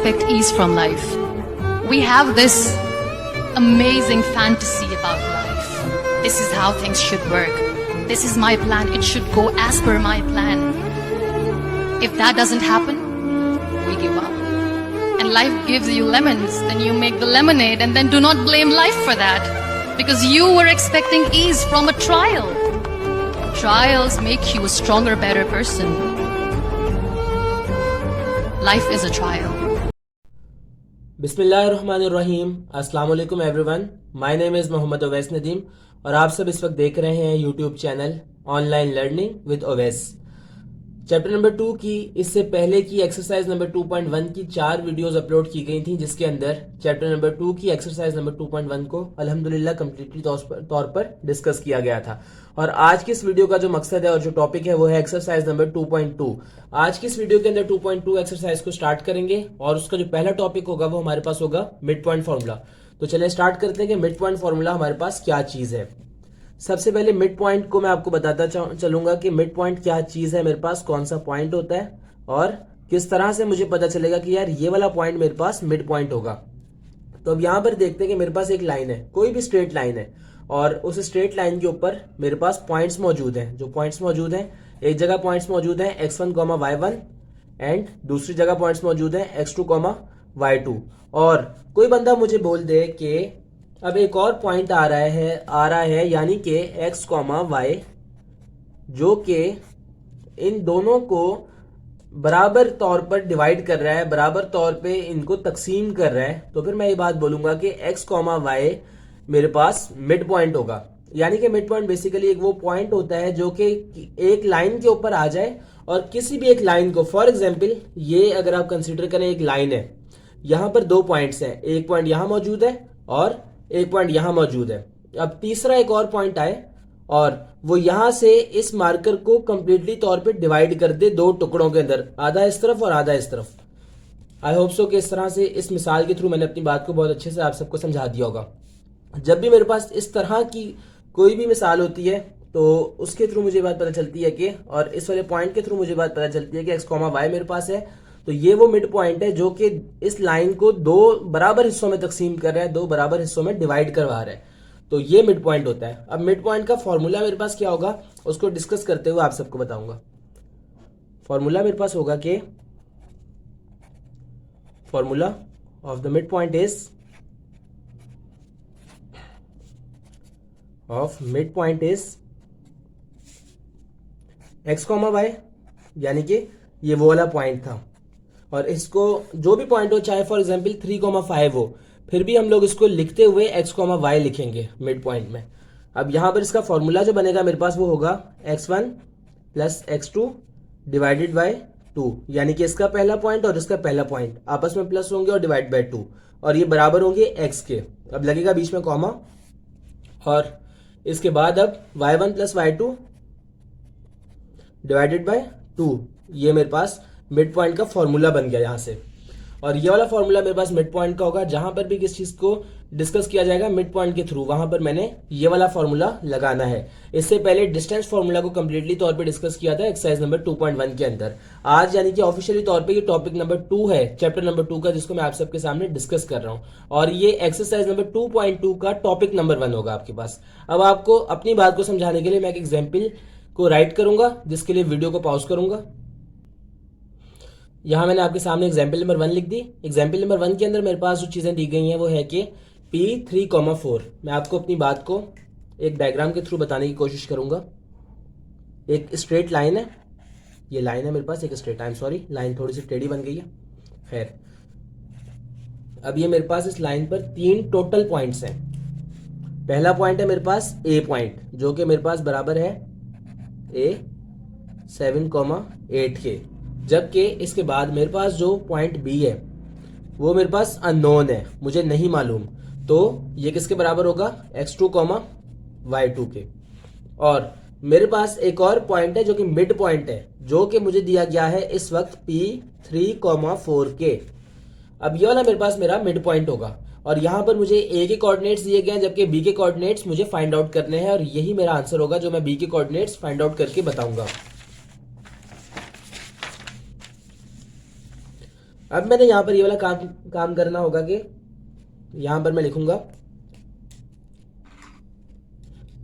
expect ease from life. We have this amazing fantasy about life. This is how things should work. This is my plan. It should go as per my plan. If that doesn't happen, we give up. And life gives you lemons, then you make the lemonade, and then do not blame life for that. Because you were expecting ease from a trial. Trials make you a stronger, better person. Life is a trial. बिस्मिल्लाहिर्रहमानिर्रहीम। अस्सलाम वालेकुम everyone. My name is Mohammad Owais Nadeem और आप सब इस वक्त देख रहे हैं YouTube channel online learning with Owais. Chapter number 2 की इससे पहले की एक्सरसाइज नंबर 2.1 की 4 वीडियोस अपलोड की गई थी, जिसके अंदर चैप्टर नंबर 2 की एक्सरसाइज नंबर 2.1 को अल्हम्दुलिल्लाह कम्प्लीटली तौर पर डिस्कस किया गया था। और आज की इस वीडियो का जो मकसद है और जो टॉपिक है वो है एक्सरसाइज नंबर 2.2। आज की इस वीडियो के अंदर 2.2 एक्सरसाइज को स्टार्ट करेंगे और उसका जो पहला टॉपिक होगा वो हमारे पास होगा मिड पॉइंट फॉर्मूला। तो चलिए स्टार्ट करते हैं कि मिड पॉइंट फॉर्मूला हमारे पास क्या चीज है। सबसे पहले मिड पॉइंट को मैं आपको बताता चलूंगा कि मिड पॉइंट क्या चीज है, मेरे पास कौन सा पॉइंट होता है और किस तरह से मुझे पता चलेगा कि यार ये वाला पॉइंट मेरे पास मिड पॉइंट होगा। तो अब यहां पर देखते हैं कि मेरे पास एक लाइन है, कोई भी स्ट्रेट लाइन है और उस स्ट्रेट लाइन के ऊपर मेरे पास पॉइंट्स मौजूद हैं। जो पॉइंट्स मौजूद हैं, एक जगह पॉइंट्स मौजूद हैं x1, y1 एंड दूसरी जगह पॉइंट्स मौजूद हैं x2, y2। और कोई बंदा मुझे बोल दे कि अब एक और पॉइंट आ रहा है यानी कि x, y जो कि इन दोनों को बराबर तौर पर डिवाइड कर रहा है, बराबर तौर पे इनको तकसीम कर रहा है। तो फिर मैं ये बात बोलूंगा कि x, y मेरे पास मिड पॉइंट होगा। यानी कि मिड पॉइंट बेसिकली एक वो पॉइंट होता है जो कि एक लाइन के ऊपर आ जाए और किसी भी एक लाइन को, फॉर एग्जांपल ये अगर आप कंसीडर करें एक लाइन है, यहां पर 2 पॉइंट्स हैं, एक पॉइंट यहां मौजूद है और एक पॉइंट यहां मौजूद है। अब तीसरा एक और पॉइंट आए और वो यहां से इस मार्कर को कंप्लीटली तौर पे डिवाइड कर दे 2 टुकड़ों के अंदर, आधा इस तरफ और आधा इस तरफ। आई होप सो कि इस तरह से इस मिसाल के थ्रू मैंने अपनी बात को बहुत अच्छे से आप सबको समझा दिया होगा। जब भी मेरे पास इस तरह की कोई भी मिसाल होती है तो उसके थ्रू मुझे बात पता चलती है कि, और इस वाले पॉइंट के थ्रू मुझे बात पता चलती है कि x, y मेरे पास है तो ये वो मिड पॉइंट है जो कि इस लाइन को 2 बराबर हिस्सों में तकसीम कर रहा है, 2 बराबर हिस्सों में डिवाइड करवा रहा है। तो ये मिड पॉइंट होता है। अब मिड पॉइंट का फॉर्मूला मेरे पास क्या होगा उसको डिस्कस करते हुए आप सबको बताऊंगा। फॉर्मूला मेरे पास होगा कि formula of the mid point is x, y यानी कि ये वो वाला पॉइंट था और इसको जो भी पॉइंट हो, चाहे फॉर एग्जांपल 3, 5 हो, फिर भी हम लोग इसको लिखते हुए x, y लिखेंगे मिड पॉइंट में। अब यहां पर इसका फॉर्मूला जो बनेगा मेरे पास वो होगा x1 plus x2 divided by 2, यानी कि इसका पहला पॉइंट और इसका पहला पॉइंट आपस में प्लस होंगे और डिवाइड बाय 2 और ये बराबर होंगे x के। अब लगेगा बीच में कॉमा और इसके बाद अब y1 plus y2 divided by 2, ये मेरे पास मिड पॉइंट का फॉर्मूला बन गया यहां से। और ये वाला फॉर्मूला मेरे पास मिड पॉइंट का होगा। जहां पर भी किस चीज को डिस्कस किया जाएगा मिड पॉइंट के थ्रू, वहां पर मैंने ये वाला फॉर्मूला लगाना है। इससे पहले डिस्टेंस फॉर्मूला को कंप्लीटली तौर पे डिस्कस किया था एक्सरसाइज नंबर 2.1 के अंदर। आज यानी कि ऑफिशियली तौर पे ये टॉपिक नंबर 2 है, चैप्टर नंबर 2 का, जिसको मैं आप सबके सामने डिस्कस कर रहा हूं और ये एक्सरसाइज नंबर 2.2 का टॉपिक नंबर 1 होगा आपके पास। अब आपको अपनी बात को समझाने के लिए मैं एक एग्जाम्पल को राइट करूंगा, जिसके लिए वीडियो को पॉज करूंगा। यहां मैंने आपके सामने एग्जाम्पल नंबर 1 लिख दी। एग्जाम्पल नंबर 1 के अंदर मेरे पास जो चीजें दी गई हैं वो है कि P3, 4। मैं आपको अपनी बात को एक डायग्राम के थ्रू बताने की कोशिश करूंगा। एक स्ट्रेट लाइन है, ये लाइन है मेरे पास, एक straight, I am sorry line थोड़ी सी टेढ़ी बन गई है। खैर, अब ये मेरे पास इस लाइन पर 3 टोटल पॉइंट्स हैं। पहला पॉइंट है मेरे पास A पॉइंट जो कि मेरे पास बराबर है A 7, 8 के, जबकि इसके बाद मेरे पास जो पॉइंट B है वो मेरे पास अननोन है, मुझे नहीं मालूम। तो ये किसके बराबर होगा x2, y2 के। और मेरे पास एक और पॉइंट है जो कि मिड पॉइंट है, जो कि मुझे दिया गया है इस वक्त P3, 4 के। अब ये वाला मेरे पास मेरा मिड पॉइंट होगा और यहां पर मुझे A के कोऑर्डिनेट्स दिए गए हैं, जबकि B के कोऑर्डिनेट्स मुझे फाइंड आउट करने हैं और यही मेरा आंसर होगा जो मैं B के कोऑर्डिनेट्स फाइंड आउट करके बताऊंगा। अब मैंने यहाँ पर ये वाला काम करना होगा कि यहाँ पर मैं लिखूंगा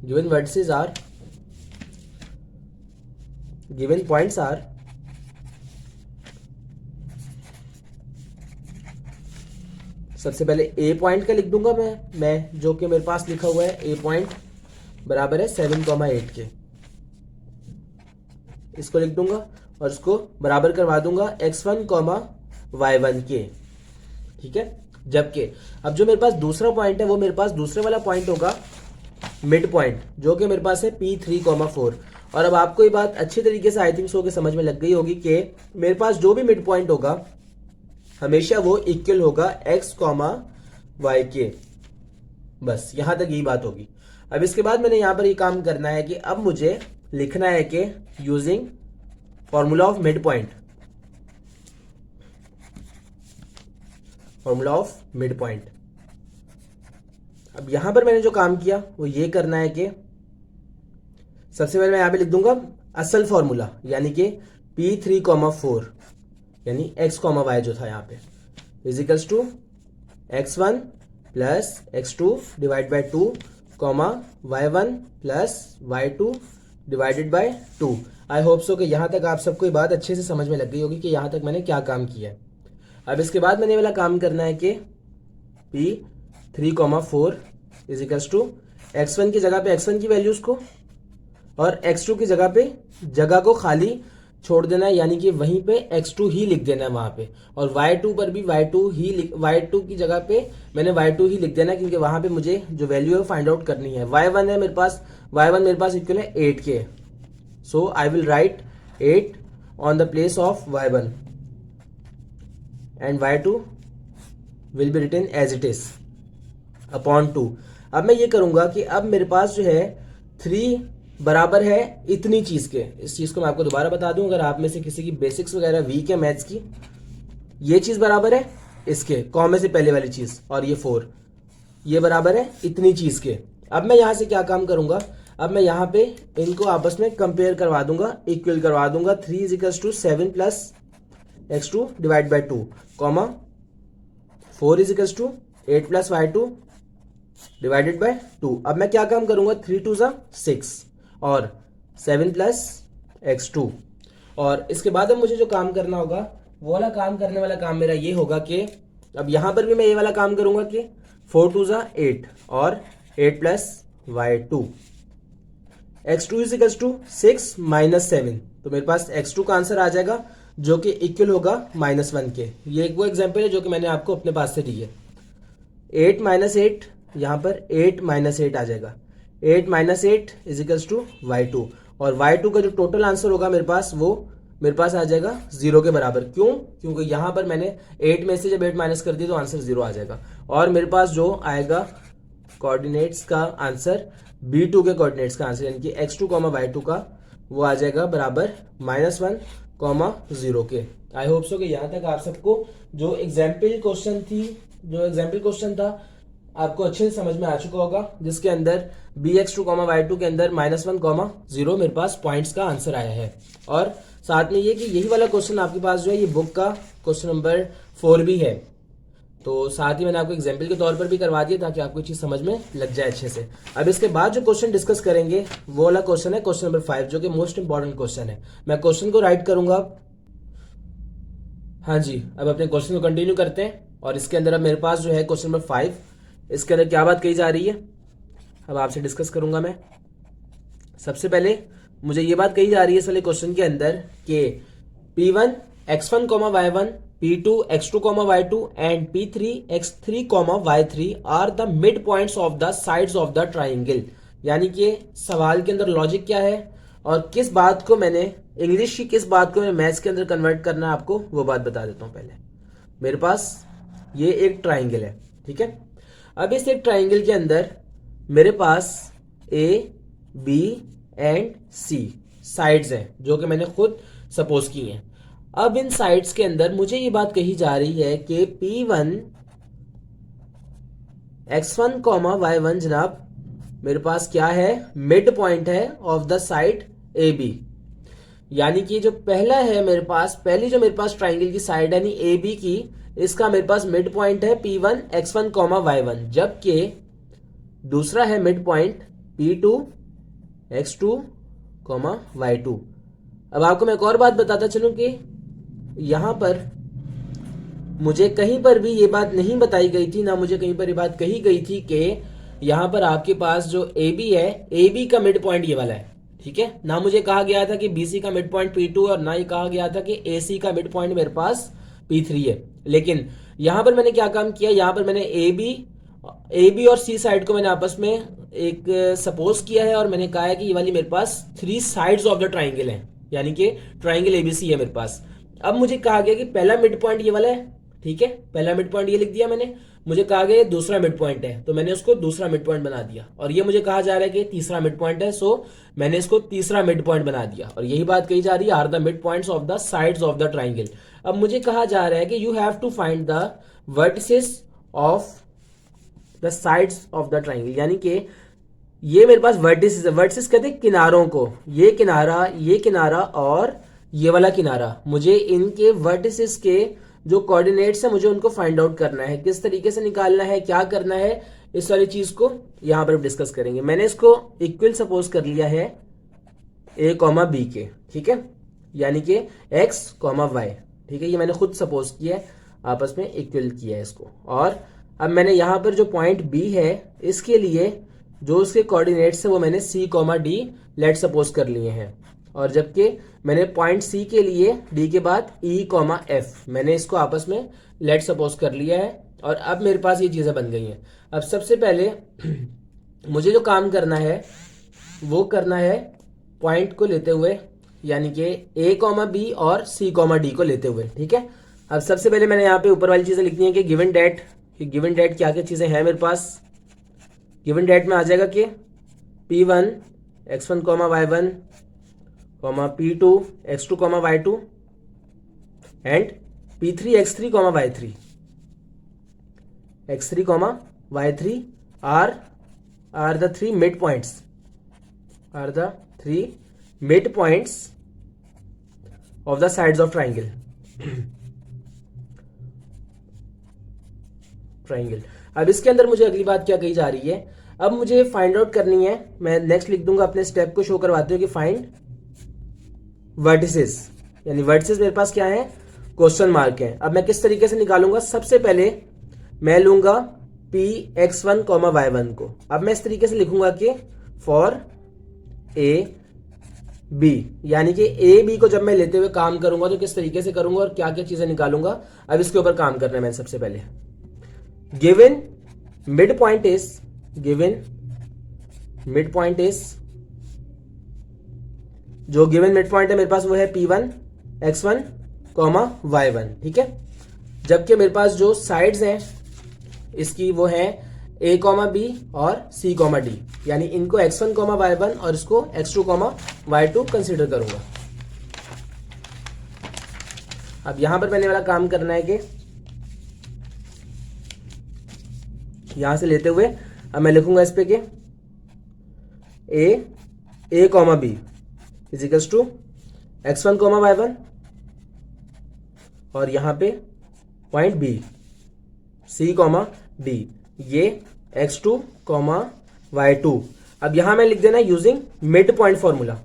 given vertices are, given points are सबसे पहले ए पॉइंट का लिख दूंगा मैं जो कि मेरे पास लिखा हुआ है ए पॉइंट बराबर है 7,8 के, इसको लिख दूंगा और इसको बराबर करवा दूंगा x1, y1 के। ठीक है, जबकि अब जो मेरे पास दूसरा पॉइंट है वो मेरे पास दूसरे वाला पॉइंट होगा मिड पॉइंट, जो कि मेरे पास है P3, 4। और अब आपको ये बात अच्छी तरीके से आई थिंक सो के समझ में लग गई होगी कि मेरे पास जो भी मिड पॉइंट होगा हमेशा वो इक्वल होगा x, y के। बस यहां तक यही बात होगी। अब इसके बाद मैंने यहां पर ये काम करना है कि अब मुझे लिखना है कि using formula of mid point, formula of mid point. अब यहां पर मैंने जो काम किया वो ये करना है कि सबसे पहले मैं यहां पे लिख दूंगा असल फॉर्मूला, यानी कि P3, 4 यानी x, y जो था यहाँ पे equals to x1 plus x2 divide by 2, y1 plus y2 divided by 2। I hope so कि यहाँ तक आप सबको ये बात अच्छे से समझ में लग गई होगी कि यहाँ तक मैंने क्या काम किया है। अब इसके बाद मैंने वाला काम करना है कि P3, 4 इजिकल्स टू x1 की जगह पे x1 की वैल्यूज को और x2 की जगह पे जगह को खाली छोड़ देना है, यानी कि वहीं पे x2 ही लिख देना है वहां पे, और y2 पर भी y2 की जगह पे मैंने y2 ही लिख देना है, क्योंकि वहां पे मुझे जो वैल्यू है फाइंड आउट करनी है। y1 है मेरे पास, y1 मेरे पास इक्वल है 8 के, so I will write 8 on the place of y1 and y2 will be written as it is upon 2। अब मैं ये करूंगा कि अब मेरे पास जो है 3 बराबर है इतनी चीज के। इस चीज को मैं आपको दोबारा बता दूं, अगर आप में से किसी की बेसिक्स वगैरह वीक है मैथ्स की, ये चीज बराबर है इसके कॉमे से पहले वाली चीज, और ये 4 ये बराबर है इतनी चीज के। अब मैं यहां से क्या काम करूंगा, अब मैं यहां पे इनको आपस में कंपेयर करवा दूंगा, इक्वल करवा दूंगा। 3 equals to 7 plus x2 divide by 2, 4 equals to 8 plus y2 divided by 2। अब मैं क्या काम करूंगा, 3 2 6 और 7 प्लस x2, और इसके बाद अब मुझे जो काम करना होगा वो वाला काम करने वाला काम मेरा ये होगा कि अब यहां पर भी मैं ये वाला काम करूंगा कि 4 2 8 और 8 plus y2, x2 equals to 6 minus 7, तो मेरे पास x2 का आंसर आ जाएगा जो कि इक्वल होगा -1 के। ये एक वो एग्जाम्पल है जो कि मैंने आपको अपने पास से दी है। 8 माइनस 8 यहां पर 8 माइनस 8 आ जाएगा, 8 माइनस 8 इजिकल्स टू y2, और y2 का जो टोटल आंसर होगा मेरे पास वो मेरे पास आ जाएगा 0 के बराबर। क्यों? क्योंकि यहां पर मैंने 8 में से जब 8 माइनस कर दिया तो आंसर 0 आ जाएगा, और मेरे पास जो आएगा कोऑर्डिनेट्स का आंसर b2 के कोऑर्डिनेट्स का आंसर यानी कि x2, y2 का वो आ जाएगा बराबर -1, 0 के। आई होप सो कि यहां तक आप सबको जो एग्जाम्पल क्वेश्चन था आपको अच्छे से समझ में आ चुका होगा, जिसके अंदर bx2, y2 के अंदर -1, 0 मेरे पास पॉइंट्स का आंसर आया है। और साथ में ये कि यही वाला क्वेश्चन आपके पास जो है ये बुक का क्वेश्चन नंबर 4 भी है, तो साथ ही मैंने आपको एग्जाम्पल के तौर पर भी करवा दिया ताकि आपको चीज समझ में लग जाए अच्छे से। अब इसके बाद जो क्वेश्चन डिस्कस करेंगे वो वाला क्वेश्चन है क्वेश्चन नंबर 5, जो कि मोस्ट इंपॉर्टेंट क्वेश्चन है। मैं क्वेश्चन को राइट करूंगा। हाँ जी, अब अपने क्वेश्चन को कंटिन्यू करते हैं, और इसके अंदर अब मेरे पास जो है क्वेश्चन नंबर 5, इसके अंदर क्या बात कही जा रही है अब आपसे डिस्कस करूंगा मैं। सबसे पहले मुझे ये बात कही जा रही है इस वाले क्वेश्चन के अंदर कि P1 x1, y1, P2 x2, y2 and P3 x3, y3 are the mid points of the sides of the triangle. यानी कि सवाल के अंदर लॉजिक क्या है और किस बात को मैंने इंग्लिश की किस बात को मैंने मैथ्स के अंदर कन्वर्ट करना है, आपको वो बात बता देता हूं। पहले मेरे पास ये एक ट्राइंगल है, ठीक है। अब इस एक ट्राइंगल के अंदर मेरे पास A, B and C sides हैं जो कि मैंने खुद सपोज की हैं। अब इन साइड्स के अंदर मुझे ये बात कही जा रही है कि P1 x1, y1 जनाब मेरे पास क्या है, मिड पॉइंट है ऑफ द साइड AB। यानी कि जो पहला है मेरे पास, पहली जो मेरे पास ट्राइंगल की साइड यानी ए बी की, इसका मेरे पास मिड पॉइंट है P1 X1 Y1, जबकि दूसरा है mid point P2 X2 Y2। अब आपको मैं एक और बात बताता चलूं कि यहां पर मुझे कहीं पर भी ये बात नहीं बताई गई थी, ना मुझे कहीं पर ये बात कही गई थी कि यहां पर आपके पास जो ए बी है, ए बी का मिड पॉइंट ये वाला है, ठीक है। ना मुझे कहा गया था कि बीसी का मिड पॉइंट P2 और ना ही कहा गया था कि एसी का मिड पॉइंट मेरे पास P3 है। लेकिन यहां पर मैंने क्या काम किया, यहां पर मैंने ए बी और सी साइड को मैंने आपस में एक सपोज किया है और मैंने कहा है कि ये वाली मेरे पास 3 साइड्स ऑफ द ट्राइंगल है, यानी कि ट्राइंगल एबीसी है मेरे पास। अब मुझे कहा गया कि पहला मिड पॉइंट ये वाला है, ठीक है, पहला मिड पॉइंट ये लिख दिया मैंने। मुझे कहा गया दूसरा मिड पॉइंट है, तो मैंने उसको दूसरा मिड पॉइंट बना दिया। और ये मुझे कहा जा रहा है कि तीसरा मिड पॉइंट है, सो मैंने इसको तीसरा मिड पॉइंट बना दिया। और यही बात कही जा रही है, are the mid points of the sides of the triangle. अब मुझे कहा जा रहा है कि you have to find the vertices of the sides of the triangle, यानी कि ये मेरे पास वर्टिसेस है। वर्टिसेस कहते हैं किनारों को, ये किनारा और ये वाला किनारा। मुझे इनके वर्टिसेस के जो कोऑर्डिनेट्स है मुझे उनको फाइंड आउट करना है। किस तरीके से निकालना है, क्या करना है, इस वाली चीज को यहां पर डिस्कस करेंगे। मैंने इसको इक्वल सपोज कर लिया है ए कॉमा बी के, ठीक है, यानी कि एक्स कॉमा वाई, ठीक है, ये मैंने खुद सपोज किया है, आपस में इक्वल किया है इसको। और अब मैंने यहां पर जो पॉइंट बी है इसके लिए जो उसके कोऑर्डिनेट्स है वो मैंने सी कॉमा डी लेट सपोज कर लिए हैं। और जबकि मैंने पॉइंट सी के लिए डी के बाद ई कॉमा एफ मैंने इसको आपस में लेट सपोज कर लिया है। और अब मेरे पास ये चीजें बन गई हैं। अब सबसे पहले मुझे जो काम करना है वो करना है पॉइंट को लेते हुए, यानी कि ए कॉमा बी और सी कॉमा डी को लेते हुए, ठीक है। अब सबसे पहले मैंने यहाँ पे ऊपर वाली चीजें लिखनी है कि गिवन डेट, गिवन डेट क्या क्या चीजें हैं मेरे पास। गिवन डेट में आ जाएगा कि P1 X1 Y1 P2 X2 Y2 and P3 X3 Y3 X3 Y3 are the three midpoints, of the sides of triangle. अब इसके अंदर मुझे अगली बात क्या कही जा रही है, अब मुझे फाइंड आउट करनी है। मैं नेक्स्ट लिख दूंगा, अपने स्टेप को शो करवाते हो कि फाइंड वर्टिसेस, यानी वर्टिसेस मेरे पास क्या है, क्वेश्चन मार्क है। अब मैं किस तरीके से निकालूंगा, सबसे पहले मैं लूंगा P(x1, y1) को। अब मैं इस तरीके से लिखूंगा कि फॉर ए बी, यानी कि ए बी को जब मैं लेते हुए काम करूंगा तो किस तरीके से करूंगा और क्या क्या चीजें निकालूंगा, अब इसके ऊपर काम करना है। मैं सबसे पहले गिवन मिड पॉइंट इज, जो गिवन मिड पॉइंट है मेरे पास वो है P1 X1 Y1, ठीक है। जबकि मेरे पास जो साइड्स हैं इसकी वो है A B और C D, यानी इनको X1 Y1 और इसको X2 Y2 कंसीडर करूंगा। अब यहां पर मैंने वाला काम करना है कि यहां से लेते हुए अब मैं लिखूंगा इस पे कि A B is equals to X1 Y1 और यहां पे पॉइंट B C D, ये X2 Y2। अब यहां मैं लिख देना यूजिंग मिड पॉइंट फॉर्मूला,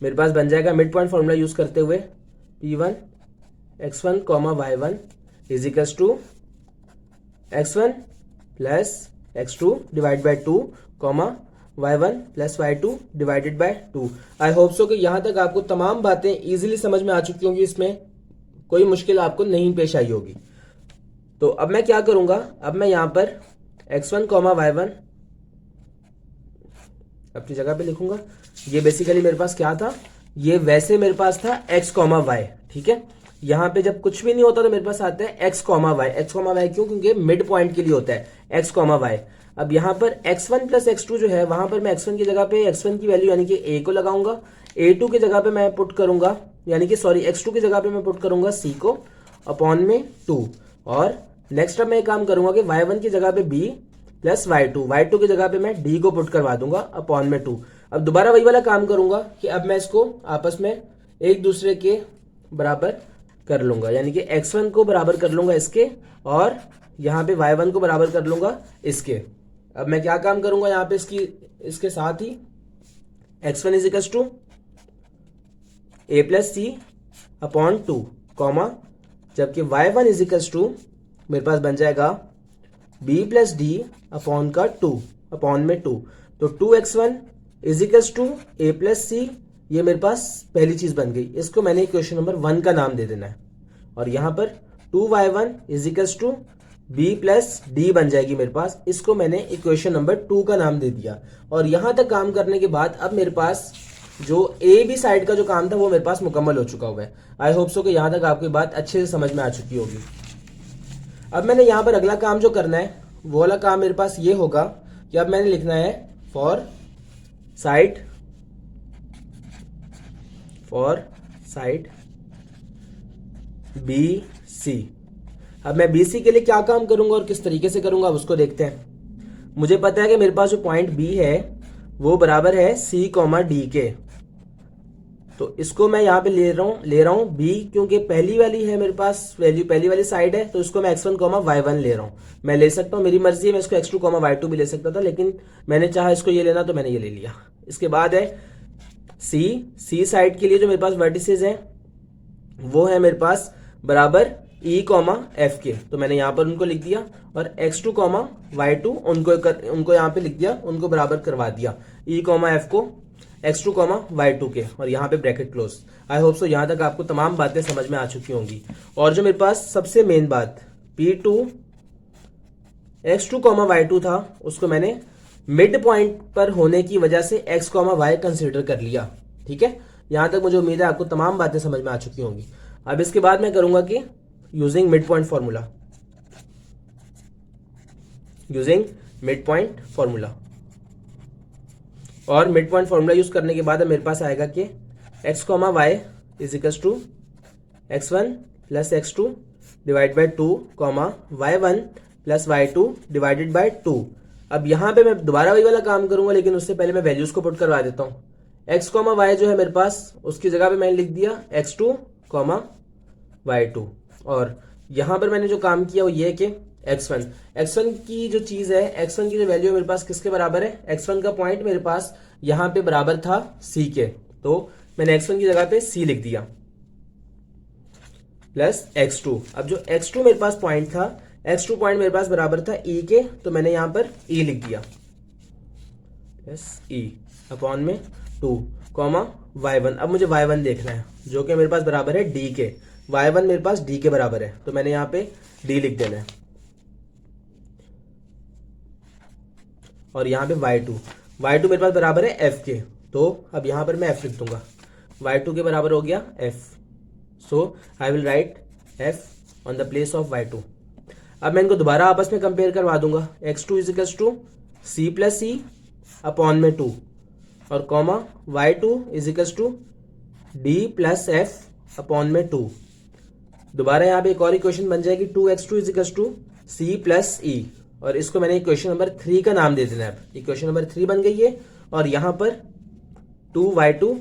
मेरे पास बन जाएगा मिड पॉइंट फॉर्मूला यूज करते हुए P1 X1 Y1 is equals to X1 plus X2 divide by 2 Y1 plus Y2 divided by 2। I hope so कि यहां तक आपको तमाम बातें इजीली समझ में आ चुकी होंगी, इसमें कोई मुश्किल आपको नहीं पेश आई होगी। तो अब मैं क्या करूंगा, अब मैं यहां पर X1 Y1 अपनी जगह पे लिखूंगा। ये बेसिकली मेरे पास क्या था, ये वैसे मेरे पास था X Y, ठीक है। यहां पे जब कुछ भी नहीं होता तो मेरे पास आता है X Y क्यों, क्योंकि मिड पॉइंट के लिए होता है X Y। अब यहां पर X1 प्लस X2 जो है, वहां पर मैं X1 की जगह पे X1 की वैल्यू यानी कि A को लगाऊंगा, A2 की जगह पे मैं पुट करूंगा, यानी कि सॉरी X2 की जगह पे मैं पुट करूंगा C को अपॉन में 2। और नेक्स्ट अब मैं काम करूंगा कि Y1 की जगह पे B प्लस y2 की जगह पे मैं d को पुट करवा दूंगा अपॉन में 2। अब दोबारा वही वाला काम करूंगा कि अब मैं इसको आपस में एक दूसरे के बराबर कर लूंगा, यानी कि x1 को बराबर कर लूंगा इसके और यहाँ पे y1 को बराबर कर लूंगा इसके। अब मैं क्या काम करूंगा यहाँ पे इसके साथ ही x1 is equals to a plus C upon 2 comma, जबकि y1 इज इक्वल्स टू मेरे पास बन जाएगा b प्लस डी अपॉन का 2 अपॉन में 2। तो 2x1 is equals to a plus c, ये मेरे पास पहली चीज बन गई। इसको मैंने इक्वेशन नंबर 1 का नाम दे देना है और यहाँ पर 2y1 is equals to b plus D बन जाएगी मेरे पास। इसको मैंने इक्वेशन नंबर 2 का नाम दे दिया। और यहां तक काम करने के बाद अब मेरे पास जो ए बी साइड का जो काम था वो मेरे पास मुकम्मल हो चुका हुआ है। आई होप सो कि यहां तक आपकी बात अच्छे से समझ में आ चुकी होगी। अब मैंने यहां पर अगला काम जो करना है वो वाला काम मेरे पास ये होगा कि अब मैंने लिखना है फॉर साइड बी सी। अब मैं बी सी के लिए क्या काम करूंगा और किस तरीके से करूंगा अब उसको देखते हैं। मुझे पता है कि मेरे पास जो पॉइंट बी है वो बराबर है सी कॉमा डी के, तो इसको मैं यहाँ पे ले रहा हूँ बी, क्योंकि पहली वाली है मेरे पास वैल्यू, पहली वाली साइड है, तो इसको मैं x1 कॉमा y1 ले रहा हूँ। मैं ले सकता हूँ, मेरी मर्जी है, मैं इसको x2 कॉमा y2 भी ले सकता था, लेकिन मैंने चाहा इसको ये लेना तो मैंने ये ले लिया। इसके बाद है सी साइड के लिए जो मेरे पास वर्टिसेस हैं वो है मेरे पास बराबर e कॉमा एफ के, तो मैंने यहाँ पर उनको लिख दिया और x2 कॉमा y2 उनको यहाँ पे लिख दिया, उनको बराबर करवा दिया e कॉमा एफ को x2 कॉमा y2 के, और यहाँ पे ब्रैकेट क्लोज। आई होप सो यहाँ तक आपको तमाम बातें समझ में आ चुकी होंगी। और जो मेरे पास सबसे मेन बात P2 x2 कॉमा y2 था उसको मैंने मिड पॉइंट पर होने की वजह से x कॉमा y कंसिडर कर लिया। ठीक है, यहां तक मुझे उम्मीद है आपको तमाम बातें समझ में आ चुकी होंगी। अब इसके बाद मैं करूंगा कि यूजिंग मिड पॉइंट फॉर्मूला, और मिड पॉइंट फॉर्मूला यूज करने के बाद मेरे पास आएगा कि x comma y is equals to x1 plus x2 divide by 2 comma y1 plus y2 divided by 2। अब यहाँ पे मैं दोबारा वही वाला काम करूंगा, लेकिन उससे पहले मैं वैल्यूज को पुट करवा देता हूँ। x कॉमा वाई जो है मेरे पास उसकी जगह पे मैंने लिख दिया x2 कॉमा y2, और यहाँ पर मैंने जो काम किया वो ये कि x1 की जो चीज है, x1 की जो वैल्यू मेरे पास किसके बराबर है, x1 का पॉइंट मेरे पास यहाँ पे बराबर था c के, तो मैंने x1 की जगह पे c लिख दिया प्लस x2। अब जो x2 मेरे पास पॉइंट था, x2 पॉइंट मेरे पास बराबर था e के, तो मैंने यहाँ पर e लिख दिया प्लस e अपॉन में 2 कॉमा y1। अब मुझे y1 देखना है जो कि मेरे पास बराबर है d के, y1 मेरे पास d के बराबर है, तो मैंने यहाँ पे d लिख देना है, और यहाँ पे y2 मेरे पास बराबर है f के, तो अब यहाँ पर मैं f लिख दूंगा, y2 के बराबर हो गया f, so I will right f on the place of y2। अब मैं इनको दोबारा आपस में कंपेयर करवा दूंगा, x2 is equals to c plus C upon में 2 और comma y2 is equals to d plus f upon में 2। दोबारा यहाँ पे एक और इक्वेशन बन जाएगी 2x2 is equals to c plus e, और इसको मैंने इक्वेशन नंबर 3 का नाम दे देना है। इक्वेशन नंबर 3 बन गई है, और यहाँ पर 2y2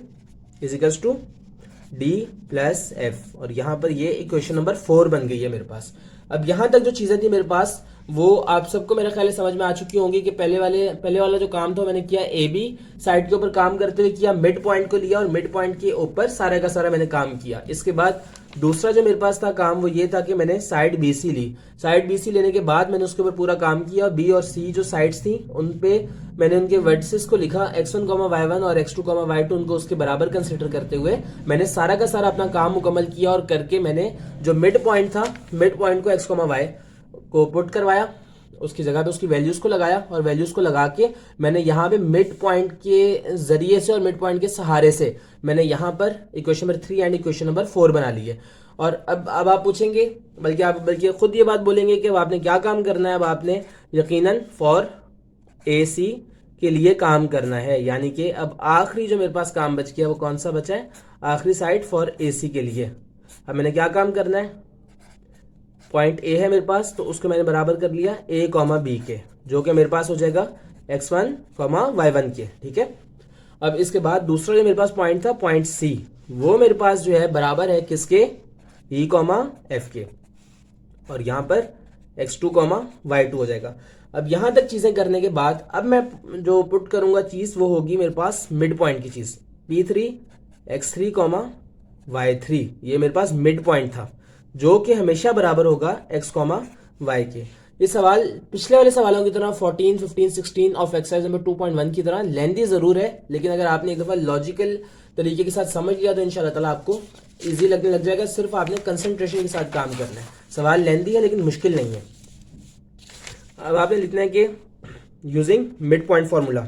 is equals to d plus f, और यहाँ पर ये इक्वेशन नंबर 4 बन गई है मेरे पास। अब यहाँ तक जो चीजें थी मेरे पास वो आप सबको मेरे ख्याल समझ में आ चुकी होंगी कि पहले वाला जो काम था मैंने किया ए बी साइड के ऊपर काम करते हुए किया, मिड पॉइंट को लिया और मिड पॉइंट के ऊपर सारा का सारा मैंने काम किया। इसके बाद दूसरा जो मेरे पास था काम वो ये था कि मैंने साइड बीसी ली। साइड बीसी लेने के बाद मैंने उसके ऊपर पूरा काम किया, बी और सी जो साइड्स थी उन पे मैंने उनके वर्टिसेस को लिखा x1 y1 और x2 y2, उनको उसके बराबर कंसिडर करते हुए मैंने सारा का सारा अपना काम मुकम्मल किया, और करके मैंने जो मिड पॉइंट था, मिड पॉइंट को x y को पुट करवाया, उसकी जगह पे उसकी वैल्यूज को लगाया, और वैल्यूज को लगा के मैंने यहाँ पे मिड पॉइंट के जरिए से और मिड पॉइंट के सहारे से मैंने यहाँ पर equation number 3 and equation number 4 बना ली है। और अब आप पूछेंगे, बल्कि खुद ये बात बोलेंगे कि अब आपने क्या काम करना है। अब आपने यकीनन फॉर AC के लिए काम करना है, यानी कि अब आखिरी जो मेरे पास काम बच गया वो कौन सा बचा है, आखिरी साइड फॉर AC के लिए। अब मैंने क्या काम करना है, पॉइंट ए है मेरे पास, तो उसको मैंने बराबर कर लिया ए कॉमा बी के, जो कि मेरे पास हो जाएगा x1 कॉमा y1 के। ठीक है, अब इसके बाद दूसरा जो मेरे पास पॉइंट था पॉइंट सी, वो मेरे पास जो है बराबर है किसके, ई कॉमा एफ के, और यहाँ पर x2 कॉमा y2 हो जाएगा। अब यहाँ तक चीजें करने के बाद अब मैं जो पुट करूंगा चीज वो होगी मेरे पास मिड पॉइंट की चीज, P3 x3 कॉमा y3, ये मेरे पास मिड पॉइंट था जो कि हमेशा बराबर होगा x कॉमा y के। ये सवाल पिछले वाले सवालों की तरह 14, 15, 16 ऑफ एक्सरसाइज नंबर 2.1 की तरह लेंथी जरूर है, लेकिन अगर आपने एक दफा लॉजिकल तरीके के साथ समझ लिया तो इंशाल्लाह ताला आपको इजी लगने लग जाएगा। सिर्फ आपने कंसंट्रेशन के साथ काम करना है। सवाल लेंथी है लेकिन मुश्किल नहीं है। अब आपने लिखना है कि using mid point formula,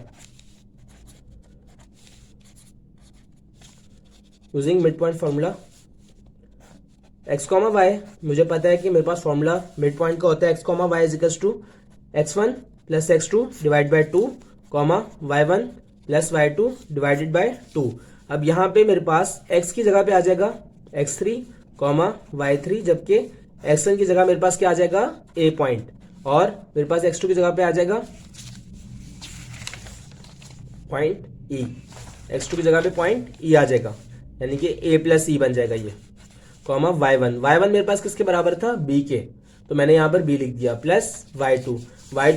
using mid point formula x comma Y, मुझे पता है कि मेरे पास फॉर्मूला मिड पॉइंट का होता है x comma Y is equals to x1 plus x2 divide by 2 comma y1 plus y2 divided by 2। अब यहाँ पे मेरे पास x की जगह पे आ जाएगा x3 कॉमा y3, जबकि x1 की जगह मेरे पास क्या आ जाएगा a पॉइंट, और मेरे पास x2 की जगह पे आ जाएगा पॉइंट e, x2 की जगह पे पॉइंट e आ जाएगा, यानी कि a प्लस e बन जाएगा ये, कॉमा y1 मेरे पास किसके बराबर था b के, तो मैंने यहाँ पर b लिख दिया, प्लस y2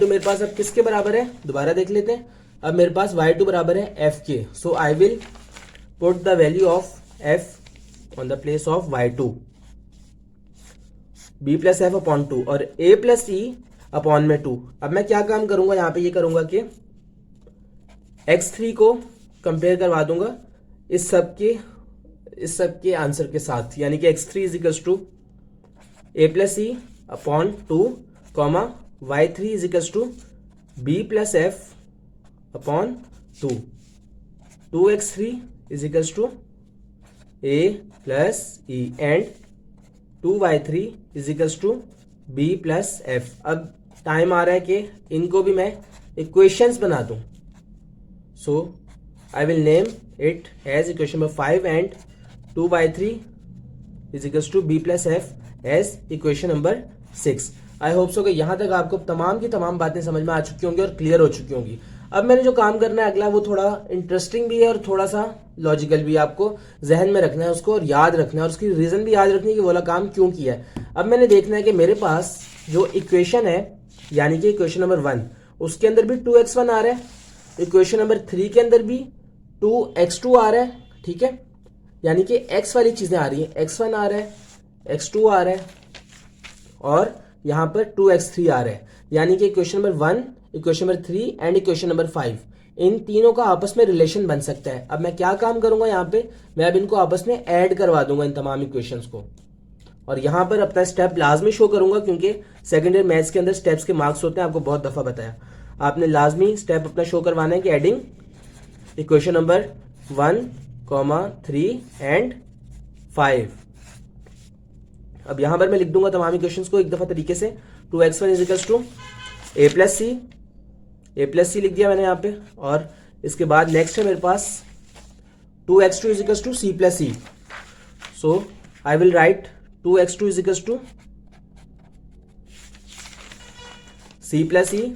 मेरे पास अब किसके बराबर है दोबारा देख लेते हैं। अब मेरे पास y2 बराबर है f के, so I will put the value of f on the place of y2, b plus f upon 2 और a प्लस e अपॉन में 2। अब मैं क्या काम करूंगा यहाँ पे, ये करूंगा कि x3 को कंपेयर करवा दूंगा इस सब के आंसर के साथ, यानी कि x3 is equals to a plus e upon 2 comma y3 is equals to b plus f upon 2, 2x3 is equals to a plus e and 2y3 is equals to b plus f। अब time आ रहा है कि इनको भी मैं equations बना दूं, so I will name it as equation number 5 and 2y3 is equals to b plus f as equation number 6। I hope so कि यहाँ तक आपको तमाम की तमाम बातें समझ में आ चुकी होंगी और क्लियर हो चुकी होंगी। अब मैंने जो काम करना है अगला वो थोड़ा इंटरेस्टिंग भी है और थोड़ा सा लॉजिकल भी, आपको जहन में रखना है उसको और याद रखना है और उसकी रीजन भी याद रखनी है कि वो वाला काम क्यों किया है। अब मैंने देखना है कि मेरे पास जो इक्वेशन है, यानी कि इक्वेशन नंबर 1, उसके अंदर भी 2x1 आ रहा है, इक्वेशन नंबर 3 के अंदर भी 2x2 आ रहा है, ठीक है, यानी कि x वाली चीजें आ रही हैं, x1 आ रहा है, x2 आ रहा है और यहाँ पर 2x3 आ रहा है, यानी कि equation number 1, equation number 3 and equation number 5, इन तीनों का आपस में रिलेशन बन सकता है। अब मैं क्या काम करूंगा यहाँ पे, मैं अब इनको आपस में ऐड करवा दूंगा इन तमाम इक्वेशंस को, और यहाँ पर अपना स्टेप लाजमी शो करूंगा क्योंकि सेकेंड ईयर मैथ्स के अंदर स्टेप्स के मार्क्स होते हैं, आपको बहुत दफा बताया। आपने लाजमी स्टेप अपना शो करवाना है कि एडिंग इक्वेशन नंबर 1, 3 एंड 5। अब यहां पर मैं लिख दूंगा तमाम इक्वेशंस को एक दफा तरीके से। 2x1 is equals to a plus c लिख दिया मैंने यहाँ पे, और इसके बाद नेक्स्ट है मेरे पास 2x2 is equals to c plus e, so I will write 2x2 is equals to c plus e.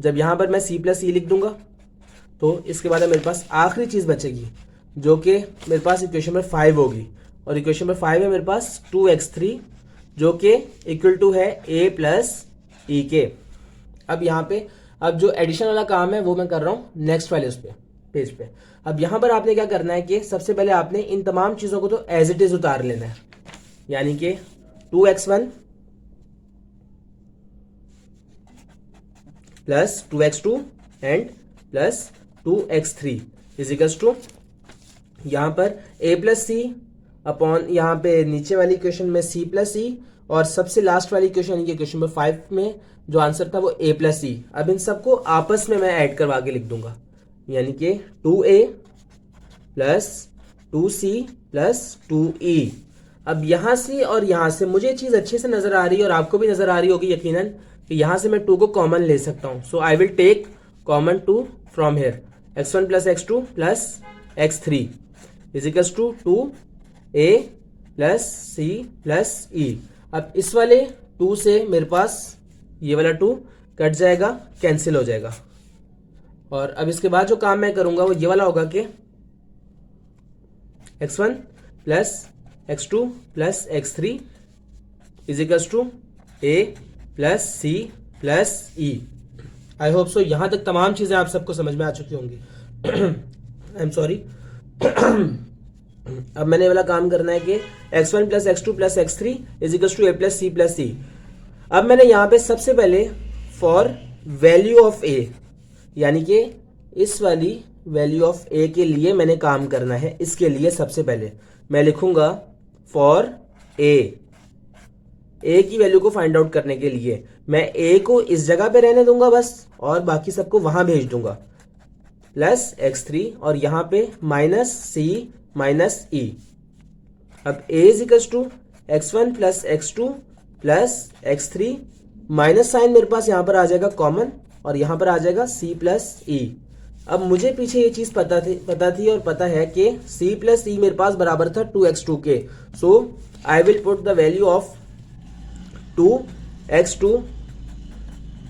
जब यहां पर मैं c प्लस ई लिख दूंगा तो इसके बाद मेरे पास आखिरी चीज बचेगी जो कि मेरे पास इक्वेशन नंबर 5 होगी, और इक्वेशन नंबर 5 है मेरे पास 2x3 जो कि इक्वल टू है a प्लस ई के। अब यहाँ पे अब जो एडिशन वाला काम है वो मैं कर रहा हूं नेक्स्ट वाले उस पे पेज पे। अब यहां पर आपने क्या करना है कि सबसे पहले आपने इन तमाम चीजों को तो एज इट इज उतार लेना है, यानी कि 2x1 plus 2x2 and plus 2x3 is equals to यहां पर a प्लस सी अपॉन यहाँ पे नीचे वाली इक्वेशन में c प्लस ई, और सबसे लास्ट वाली इक्वेशन यानी कि इक्वेशन नंबर 5 में जो आंसर था वो a प्लस ई। अब इन सबको आपस में मैं ऐड करवा के लिख दूंगा, यानी कि 2a plus 2c plus 2e। अब यहां से और यहां से मुझे चीज अच्छे से नजर आ रही है और आपको भी नजर आ रही होगी यकीनन कि यहां से मैं 2 को कॉमन ले सकता हूं, so I will take common 2 from here, x1 plus x2 plus x3 is equals to 2a plus c plus e। अब इस वाले 2 से मेरे पास ये वाला 2 कट जाएगा, कैंसिल हो जाएगा। और अब इसके बाद जो काम मैं करूंगा वो ये वाला होगा कि x1 plus x2 plus x3 is equals to a plus c plus e। I hope so यहां तक तमाम चीजें आप सबको समझ में आ चुकी होंगी। I am sorry. अब मैंने ये वाला काम करना है कि x1 plus x2 plus x3 is equals to a plus c। अब मैंने यहां पे सबसे पहले फॉर वैल्यू ऑफ a, यानी कि इस वाली वैल्यू ऑफ a के लिए मैंने काम करना है। इसके लिए सबसे पहले मैं लिखूंगा फॉर a की वैल्यू को फाइंड आउट करने के लिए मैं a को इस जगह पे रहने दूंगा बस, और बाकी सबको वहां भेज दूंगा, प्लस x3 और यहां पे माइनस c माइनस e। अब a is equals to x1 plus x2 plus x3, minus sign मेरे पास यहां पर आ जाएगा कॉमन, और यहां पर आ जाएगा c प्लस e। अब मुझे पीछे ये चीज पता थी और पता है कि c प्लस e मेरे पास बराबर था 2x2 के। So I will put the value of 2x2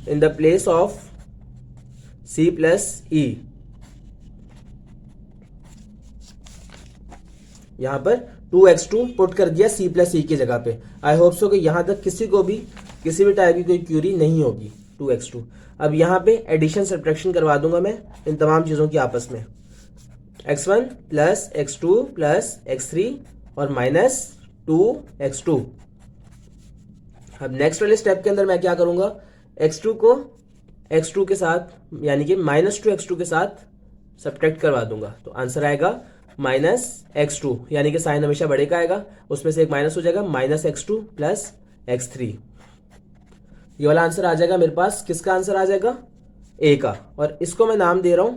in the place of c plus e। यहां पर 2x2 पुट कर दिया c प्लस e की जगह पे। आई होप सो कि यहां तक किसी को भी किसी भी टाइप की कोई क्यूरी नहीं होगी। 2x2 अब यहां पे एडिशन सब्ट्रैक्शन करवा दूंगा मैं इन तमाम चीजों की आपस में, x1 plus x2 plus x3 और माइनस 2x2। अब नेक्स्ट वाले स्टेप के अंदर मैं क्या करूंगा, x2 को x2 के साथ यानी कि माइनस 2x2 के साथ सब्ट्रैक्ट करवा दूंगा, तो आंसर आएगा माइनस x2, यानी कि साइन हमेशा बड़े का आएगा, उसमें से एक माइनस हो जाएगा, माइनस x2 प्लस x3। ये वाला आंसर आ जाएगा मेरे पास, किसका आंसर आ जाएगा, a का। और इसको मैं नाम दे रहा हूं,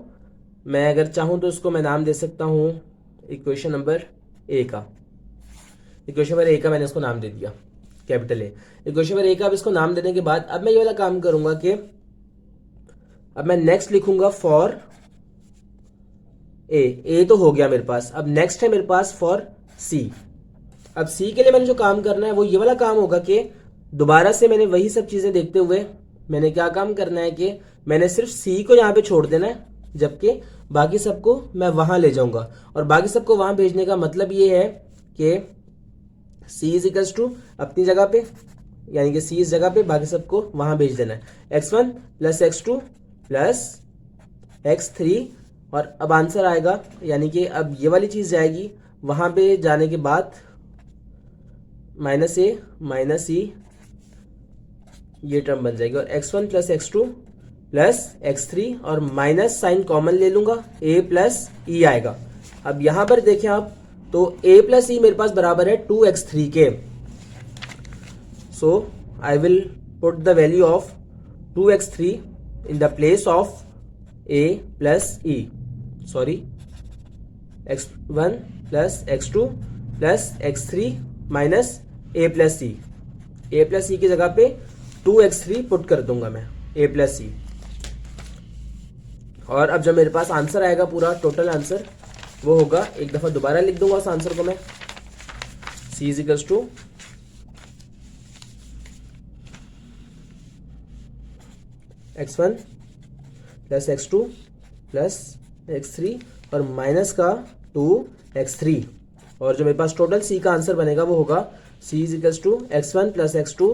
मैं अगर चाहूं तो इसको मैं नाम दे सकता हूं इक्वेशन नंबर a का। इक्वेशन नंबर a का मैंने इसको नाम दे दिया capital A। Equation number a का अब इसको नाम देने के बाद अब मैं ये वाला काम करूंगा कि अब मैं नेक्स्ट लिखूंगा फॉर a तो हो गया मेरे पास। अब नेक्स्ट है मेरे पास फॉर c। अब c के लिए मैंने जो काम करना है वो ये वाला काम होगा कि दोबारा से मैंने वही सब चीजें देखते हुए मैंने क्या काम करना है कि मैंने सिर्फ c को यहाँ पे छोड़ देना है, जबकि बाकी सबको मैं वहां ले जाऊंगा। और बाकी सबको वहां भेजने का मतलब ये है कि c इज इक्वल्स टू अपनी जगह पे, यानी कि c इस जगह पे, बाकी सबको वहां भेज देना है, x1 plus x2 plus x3। और अब आंसर आएगा, यानी कि अब ये वाली चीज जाएगी वहां पे जाने के बाद माइनस a माइनस e, ये टर्म बन जाएगी, और x1 plus x2 plus x3 और माइनस साइन कॉमन ले लूंगा, a प्लस e आएगा। अब यहां पर देखें आप तो a प्लस e मेरे पास बराबर है 2x3 के। So I will put the value of 2x3 in the place of a plus e, sorry x1 plus x2 plus x3 minus a plus e। a plus e की जगह पे 2x3 put कर दूंगा मैं, a plus e। और अब जब मेरे पास आंसर आएगा पूरा टोटल आंसर, वो होगा, एक दफा दोबारा लिख दूंगा उस आंसर को मैं, c is equals to x1 plus x2 plus x3 और माइनस का 2x3। और जो मेरे पास टोटल c का आंसर बनेगा वो होगा c is equals to x1 plus x2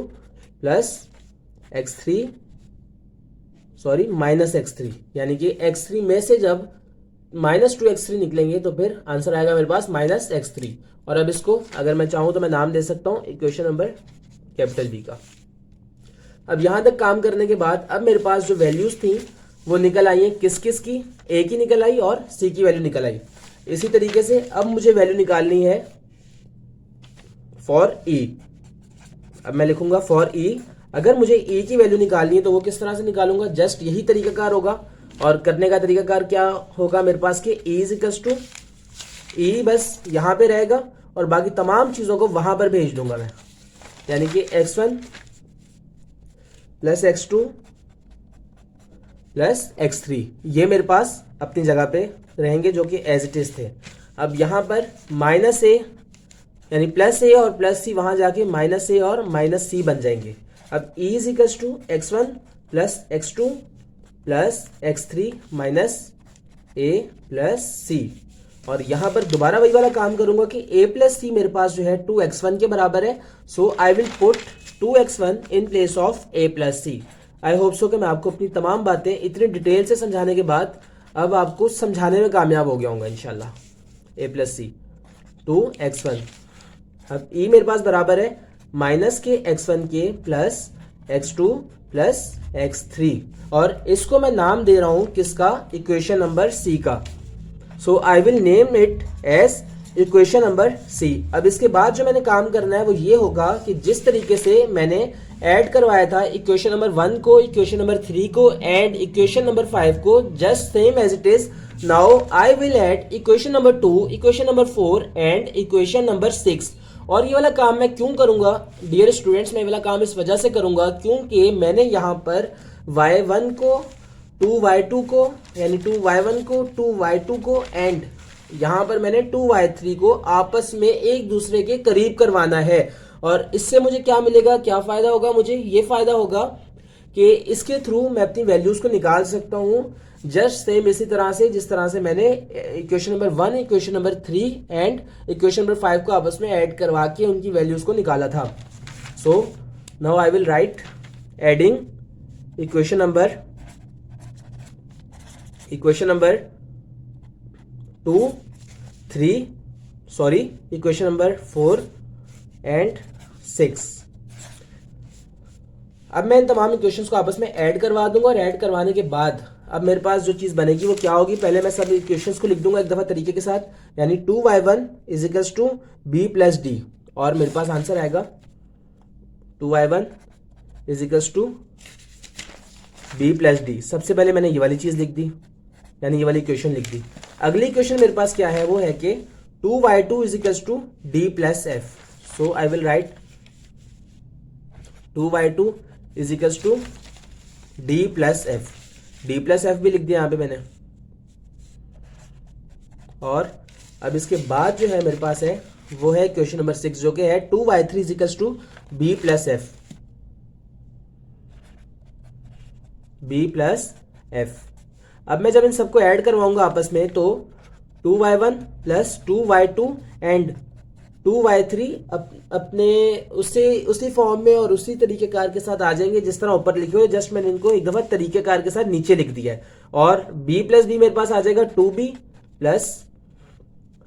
plus x3 sorry minus x3, यानी कि x3 में से जब माइनस 2x3 निकलेंगे तो फिर आंसर आएगा मेरे पास माइनस x3। और अब इसको अगर मैं चाहूं तो मैं नाम दे सकता हूं इक्वेशन नंबर कैपिटल B का। अब यहां तक काम करने के बाद अब मेरे पास जो वैल्यूज थी वो निकल आई है, किस किस की, a की निकल आई और c की वैल्यू निकल आई। इसी तरीके से अब मुझे वैल्यू निकालनी है फॉर e। अब मैं लिखूंगा फॉर e। अगर मुझे e की वैल्यू निकालनी है तो वो किस तरह से निकालूंगा, जस्ट यही तरीकाकार होगा। और करने का तरीकाकार क्या होगा मेरे पास कि e is equals to e बस यहां पे रहेगा और बाकी तमाम चीजों को वहां पर भेज दूंगा मैं, यानी कि x1 plus x2 plus x3 ये मेरे पास अपनी जगह पे रहेंगे जो कि एज इट इज थे। अब यहां पर माइनस a यानी प्लस a और प्लस c वहां जाके माइनस a और माइनस c बन जाएंगे। अब e is equals to x1 plus x2 plus x3 minus a plus c। और यहां पर दोबारा वही वाला काम करूंगा कि a प्लस सी मेरे पास जो है 2x1 के बराबर है, so I will put 2x1 in place of a plus c. I hope so कि मैं आपको अपनी तमाम बातें इतनी डिटेल से समझाने के बाद अब आपको समझाने में कामयाब हो गया हूँ इंशाल्लाह। a प्लस सी 2x1, अब e मेरे पास बराबर है माइनस के x1 के प्लस x2 प्लस x3, और इसको मैं नाम दे रहा हूं किसका, इक्वेशन नंबर c का। So I will name it as equation number c। अब इसके बाद जो मैंने काम करना है वो ये होगा कि जिस तरीके से मैंने ऐड करवाया था इक्वेशन नंबर 1 को, इक्वेशन नंबर 3 को एंड इक्वेशन नंबर 5 को, just same as it is now I will add equation number 2, equation number 4 and equation number 6। और ये वाला काम मैं क्यों करूंगा डियर स्टूडेंट्स, मैं ये वाला काम इस वजह से करूंगा क्योंकि मैंने यहाँ पर y1 को 2y2 को यानी 2y1 को 2y2 को एंड यहाँ पर मैंने 2y3 को आपस में एक दूसरे के करीब करवाना है। और इससे मुझे क्या मिलेगा, क्या फायदा होगा, मुझे ये फायदा होगा कि इसके थ्रू मैं अपनी वैल्यूज को निकाल सकता हूँ जस्ट सेम इसी तरह से जिस तरह से मैंने equation number 1, equation number 3 and equation number 5 को आपस में ऐड करवा के उनकी वैल्यूज को निकाला था। So now I will right adding equation number 2, 3, sorry equation number 4 and 6। अब मैं इन तमाम इक्वेशंस को आपस में ऐड करवा दूंगा और ऐड करवाने के बाद अब मेरे पास जो चीज बनेगी वो क्या होगी, पहले मैं सब इक्वेशंस को लिख दूंगा एक दफा तरीके के साथ, यानी 2y1 is equals to b plus D, और मेरे पास आंसर आएगा 2y1 is equals to b plus D. सबसे पहले मैंने ये वाली चीज लिख दी, यानी ये वाली इक्वेशन लिख दी। अगली इक्वेशन मेरे पास क्या है, वो है कि 2y2 is equals to d plus F. So I will write 2y2 is equals to d plus F. d plus F भी लिख दिया यहां पे मैंने। और अब इसके बाद जो है मेरे पास है वो है क्वेश्चन नंबर 6 जो कि है 2y3 is equals to b plus F. b plus F. अब मैं जब इन सबको ऐड करवाऊंगा आपस में तो 2y1 plus 2y2 and 2y3 अपने उसी फॉर्म में और उसी तरीकेकार के साथ आ जाएंगे जिस तरह ऊपर लिखे हुए। जस्ट मैंने इनको एक दफा तरीकेकार के साथ नीचे लिख दिया है। और b प्लस डी मेरे पास आ जाएगा 2b plus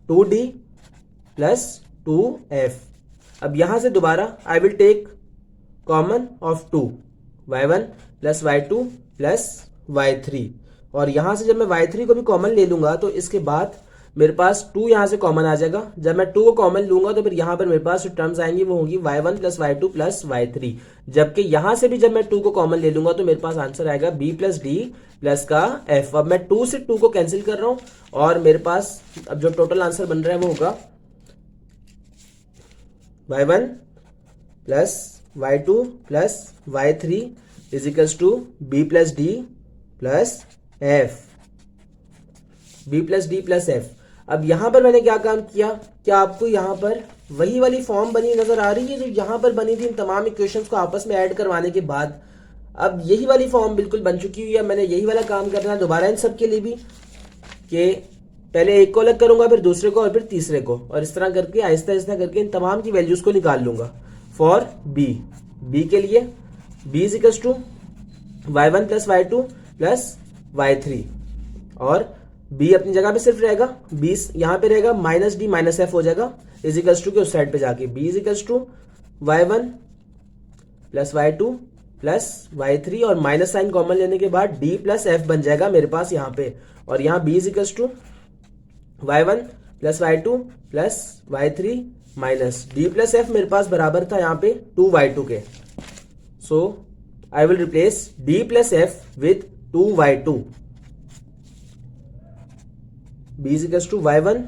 2d plus 2f। अब यहां से दोबारा I will take common of 2, y1 plus y2 plus y3, और यहां से जब मैं y3 को भी कॉमन ले लूंगा तो इसके बाद मेरे पास 2 यहां से कॉमन आ जाएगा। जब मैं 2 को कॉमन लूंगा तो फिर यहां पर मेरे पास जो टर्म्स आएंगी वो होंगी y1 plus y2 plus y3, जबकि यहां से भी जब मैं 2 को कॉमन ले लूंगा तो मेरे पास आंसर आएगा b प्लस डी प्लस का f। अब मैं 2 से 2 को कैंसिल कर रहा हूं और मेरे पास अब जो टोटल आंसर बन रहा है वो होगा y1 plus y2 plus y3 is equals to b plus D plus f। b plus D plus f। अब यहां पर मैंने क्या काम किया, क्या आपको यहां पर वही वाली फॉर्म बनी नजर आ रही है जो यहां पर बनी थी इन तमाम इक्वेशंस को आपस में ऐड करवाने के बाद? अब यही वाली फॉर्म बिल्कुल बन चुकी हुई है। मैंने यही वाला काम करना है दोबारा इन सब के लिए भी कि पहले एक को अलग करूंगा फिर दूसरे को और फिर तीसरे को, और इस तरह करके आहिस्ता आहिस्ता करके इन तमाम की वैल्यूज को निकाल लूंगा। फॉर b के लिए b is equals to y1 plus y2 plus y3, और b अपनी जगह पे सिर्फ रहेगा, b यहां पे रहेगा माइनस डी माइनस एफ हो जाएगा इज इक्वल्स टू के उस साइड पे जाके b is equals to y1 plus y2 plus y3, और माइनस साइन कॉमन लेने के बाद d प्लस एफ बन जाएगा मेरे पास यहाँ पे, और यहाँ b is equals to y1 plus y2 plus y3 minus d plus f मेरे पास बराबर था यहाँ पे 2y2 के। So I will replace d plus f with 2y2। b is equals to y1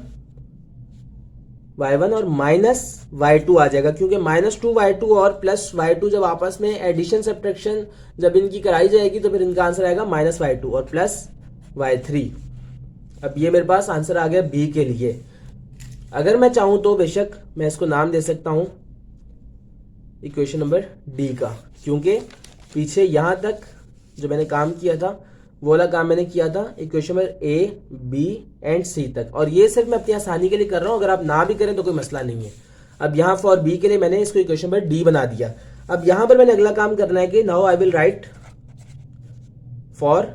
और माइनस y2 आ जाएगा, क्योंकि माइनस 2y2 और प्लस y2 जब आपस में एडिशन सब्ट्रैक्शन जब इनकी कराई जाएगी तो फिर इनका आंसर आएगा माइनस y2 और प्लस y3। अब ये मेरे पास आंसर आ गया b के लिए। अगर मैं चाहूं तो बेशक मैं इसको नाम दे सकता हूं इक्वेशन नंबर डी का, क्योंकि पीछे यहाँ तक जो मैंने काम किया था वो वाला काम मैंने किया था equation number A, B and C तक, और ये सिर्फ मैं अपनी आसानी के लिए कर रहा हूँ, अगर आप ना भी करें तो कोई मसला नहीं है। अब यहाँ फॉर बी के लिए मैंने इसको इक्वेशन नंबर डी बना दिया। अब यहाँ पर मैंने अगला काम करना है कि now I will right for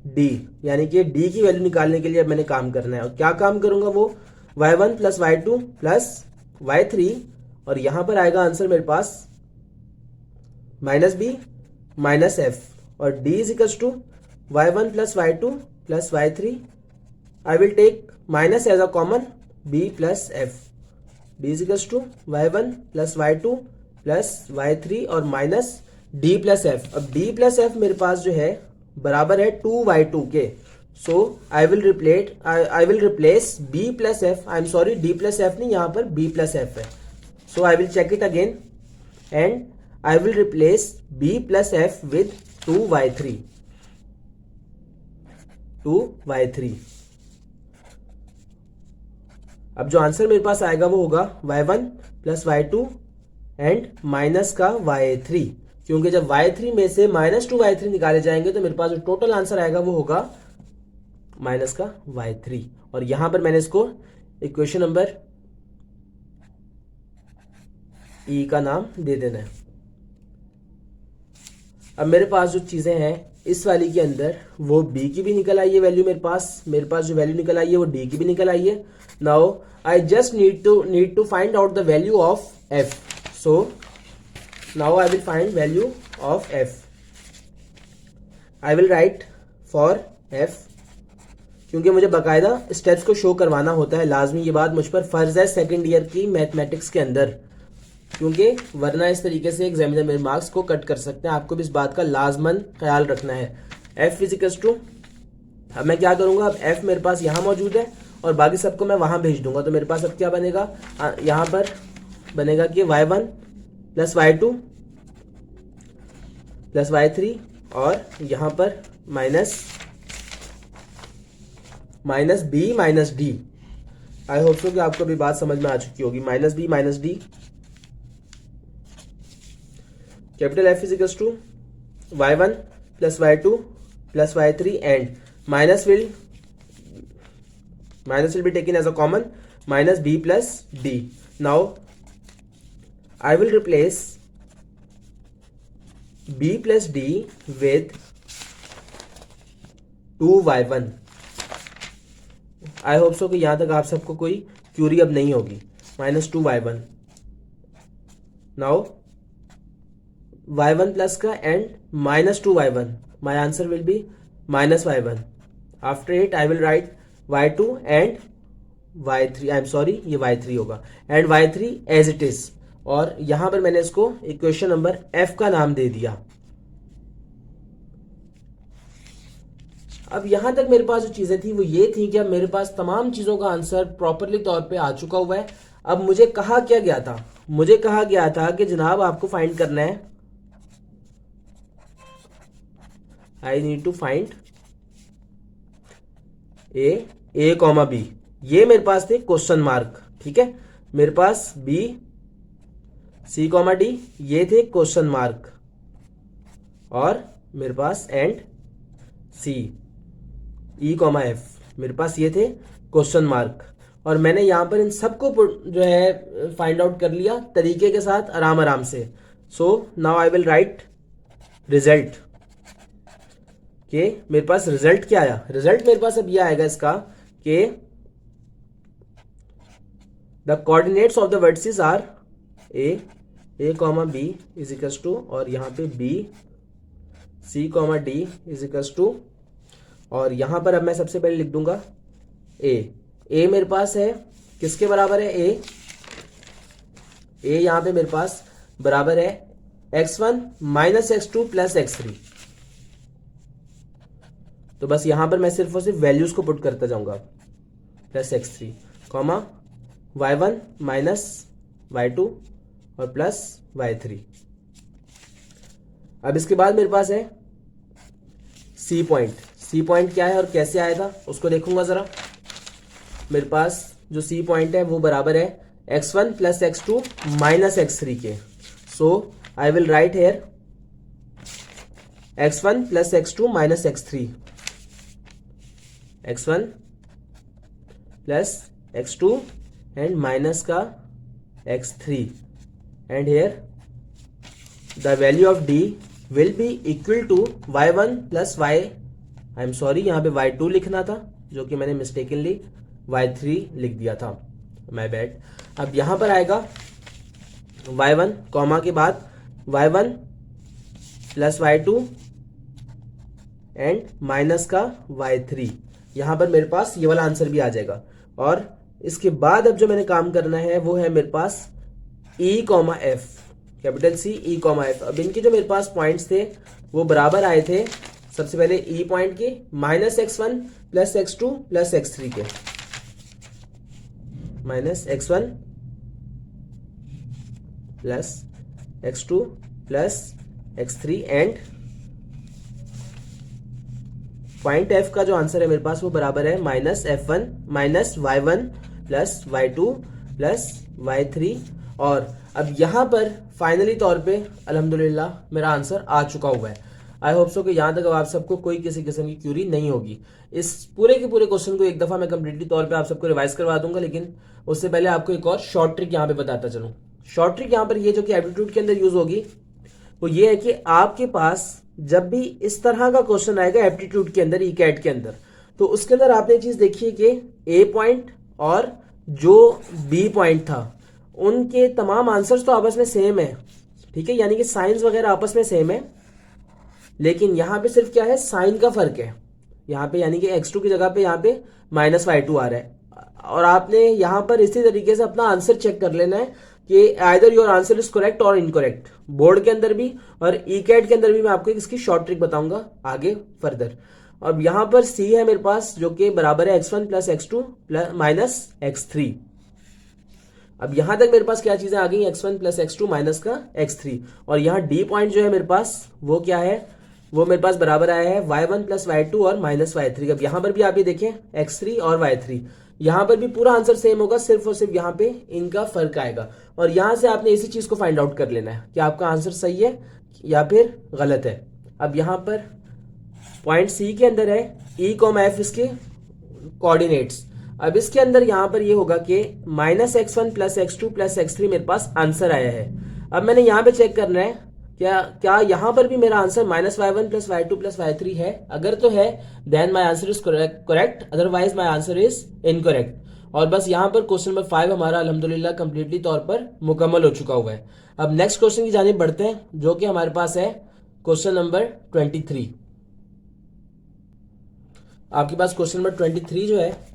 D, यानी कि डी की वैल्यू निकालने के लिए अब मैंने काम करना है। और क्या काम करूंगा वो y1 plus y2 plus y3, और यहां पर आएगा आंसर मेरे पास माइनस बी माइनस एफ, और d is equals to y1 plus y2 plus y3। I will take minus as a common, b plus F, b is equals to y1 plus y2 plus y3 और minus d plus F. अब d plus f मेरे पास जो है बराबर है 2y2 के, so I will replace b plus f, I am sorry d plus f नहीं, यहां पर b प्लस एफ है, so I will check it again and I will replace b plus f with 2y3। अब जो answer मेरे पास आएगा वो होगा y1 plus y2 and minus का y3, क्योंकि जब y3 में से माइनस 2y3 निकाले जाएंगे तो मेरे पास जो टोटल आंसर आएगा वो होगा माइनस का y3, और यहां पर मैंने इसको इक्वेशन नंबर ई का नाम दे देना है। अब मेरे पास जो चीजें हैं इस वाली के अंदर वो b की भी निकल आई है वैल्यू, मेरे पास जो वैल्यू निकल आई है वो d की भी निकल आई है। Now I just need to find out the value of f, so now I will find value of f. I will write for f, क्योंकि मुझे बाकायदा स्टेप्स को शो करवाना होता है, लाजमी ये बात मुझ पर फर्ज है सेकेंड ईयर की मैथमेटिक्स के अंदर, क्योंकि वरना इस तरीके से एग्जामिनर मेरे मार्क्स को कट कर सकते हैं। आपको भी इस बात का लाजमन ख्याल रखना है। f इजिकल्स टू, अब मैं क्या करूंगा, अब f मेरे पास यहाँ मौजूद है और बाकी सबको मैं वहां भेज दूंगा, तो मेरे पास अब क्या बनेगा, यहाँ पर बनेगा कि y1 plus y2 plus y3, और यहां पर minus b minus D. I hope so कि आपको भी बात समझ में आ चुकी होगी। Minus b minus D, capital F is equals to y1 plus y2 plus y3 and minus will be taken as a common, minus b plus D. Now I will replace b plus d with 2y1। I hope so कि यहां तक आप सबको कोई Curie अब नहीं होगी। Minus 2y1, now y1 plus का and minus 2y1, my answer will be minus y1। After it I will write y2 and y3, I am sorry ये y3 होगा, and y3 as it is, और यहां पर मैंने इसको equation number f का नाम दे दिया। अब यहां तक मेरे पास जो चीजें थी वो ये थी कि अब मेरे पास तमाम चीजों का आंसर प्रॉपरली तौर पे आ चुका हुआ है। अब मुझे कहा क्या गया था, मुझे कहा गया था कि जनाब आपको फाइंड करना है, I need to find a comma b. ये मेरे पास थे क्वेश्चन मार्क, ठीक है, मेरे पास बी सी कॉमा डी ये थे क्वेश्चन मार्क, और मेरे पास and c e comma f मेरे पास ये थे क्वेश्चन मार्क, और मैंने यहां पर इन सबको जो है फाइंड आउट कर लिया तरीके के साथ आराम से। So now I will right result, के मेरे पास रिजल्ट क्या आया, रिजल्ट मेरे पास अब यह आएगा इसका कि the coordinates of the vertices are A comma B is equals to, और यहाँ पे B C comma D is equals to, और यहां पर अब मैं सबसे पहले लिख दूंगा ए मेरे पास है किसके बराबर है, ए यहां पे मेरे पास बराबर है x1 minus x2 plus x3। तो बस यहां पर मैं सिर्फ और सिर्फ वैल्यूज को पुट करता जाऊंगा, plus x3 comma y1 minus y2 और प्लस y3। अब इसके बाद मेरे पास है सी पॉइंट क्या है और कैसे आया था उसको देखूंगा जरा। मेरे पास जो सी पॉइंट है वो बराबर है x1 plus x2 minus x3 के। So I will write here x1 plus x2 minus x3. x1 plus x2 and minus का x3, and here the value of d will be equal to y1 plus y, I am sorry यहाँ पे y2 लिखना था जो कि मैंने mistakenly y3 लिख दिया था, my bad. अब यहाँ पर आएगा y1 कॉमा के बाद y1 plus y2 and minus का y3. यहाँ पर मेरे पास ये वाला आंसर भी आ जाएगा. और इसके बाद अब जो मैंने काम करना है वो है मेरे पास e comma F, capital C e comma F. अब इनके जो मेरे पास पॉइंट्स थे वो बराबर आए थे. सबसे पहले e पॉइंट के minus x1 plus x2 plus x3 के, minus x1 plus x2 plus x3 and point f का जो आंसर है मेरे पास वो बराबर है minus f1 minus y1 plus y2 plus y3. और अब यहाँ पर फाइनली तौर पे अल्हम्दुलिल्लाह मेरा आंसर आ चुका हुआ है. आई होप सो कि यहाँ तक अब आप सबको कोई किसी किस्म की क्यूरी नहीं होगी. इस पूरे के पूरे क्वेश्चन को एक दफा मैं कंप्लीटली तौर पे आप सबको रिवाइज करवा दूंगा, लेकिन उससे पहले आपको एक और शॉर्ट ट्रिक यहाँ पे बताता चलूँ. शॉर्ट ट्रिक यहाँ पर ये जो कि एप्टीट्यूड के अंदर यूज होगी वो ये है कि आपके पास जब भी इस तरह का क्वेश्चन आएगा एप्टीट्यूड के अंदर, ई कैट के अंदर, तो उसके अंदर आपने चीज देखी है कि ए पॉइंट और जो बी पॉइंट था उनके तमाम आंसर्स तो आपस में सेम है, ठीक है, यानी कि साइंस वगैरह आपस में सेम है, लेकिन यहाँ पे सिर्फ क्या है, साइन का फर्क है. यहाँ पे यानी कि x2 की जगह पे यहाँ पे माइनस y2 आ रहा है. और आपने यहाँ पर इसी तरीके से अपना आंसर चेक कर लेना है कि either your answer is correct और इनकरेक्ट. बोर्ड के अंदर भी और ई कैट के अंदर भी मैं आपको इसकी शॉर्ट ट्रिक बताऊंगा आगे फर्दर. अब यहाँ पर सी है मेरे पास जो कि बराबर है x1 plus x2 minus x3. अब यहां तक मेरे पास क्या चीजें आ गई, x1 प्लस x2 माइनस का x3. और यहाँ डी पॉइंट जो है मेरे पास वो क्या है, वो मेरे पास बराबर आया है y1 प्लस y2 और माइनस y3. अब यहाँ पर भी आप ये देखें x3 और y3, यहाँ पर भी पूरा आंसर सेम होगा, सिर्फ और सिर्फ यहाँ पे इनका फर्क आएगा. और यहाँ से आपने इसी चीज को फाइंड आउट कर लेना है कि आपका आंसर सही है या फिर गलत है. अब यहाँ पर पॉइंट सी के अंदर है ई कॉम एफ इसके कोऑर्डिनेट्स. अब इसके अंदर यहाँ पर ये होगा कि minus x1 plus x2 plus x3 मेरे पास आंसर आया है. अब मैंने यहाँ पे चेक करना है क्या यहाँ पर भी मेरा answer minus y1 plus y2 plus y3 है. अगर तो है then my answer is correct, otherwise my answer is incorrect. और बस यहाँ पर क्वेश्चन नंबर 5 हमारा अल्हम्दुलिल्लाह कंप्लीटली तौर पर मुकम्मल हो चुका हुआ है. अब नेक्स्ट क्वेश्चन की जानिब बढ़ते हैं जो कि हमारे पास है क्वेश्चन नंबर 23. आपके पास क्वेश्चन नंबर 23 जो है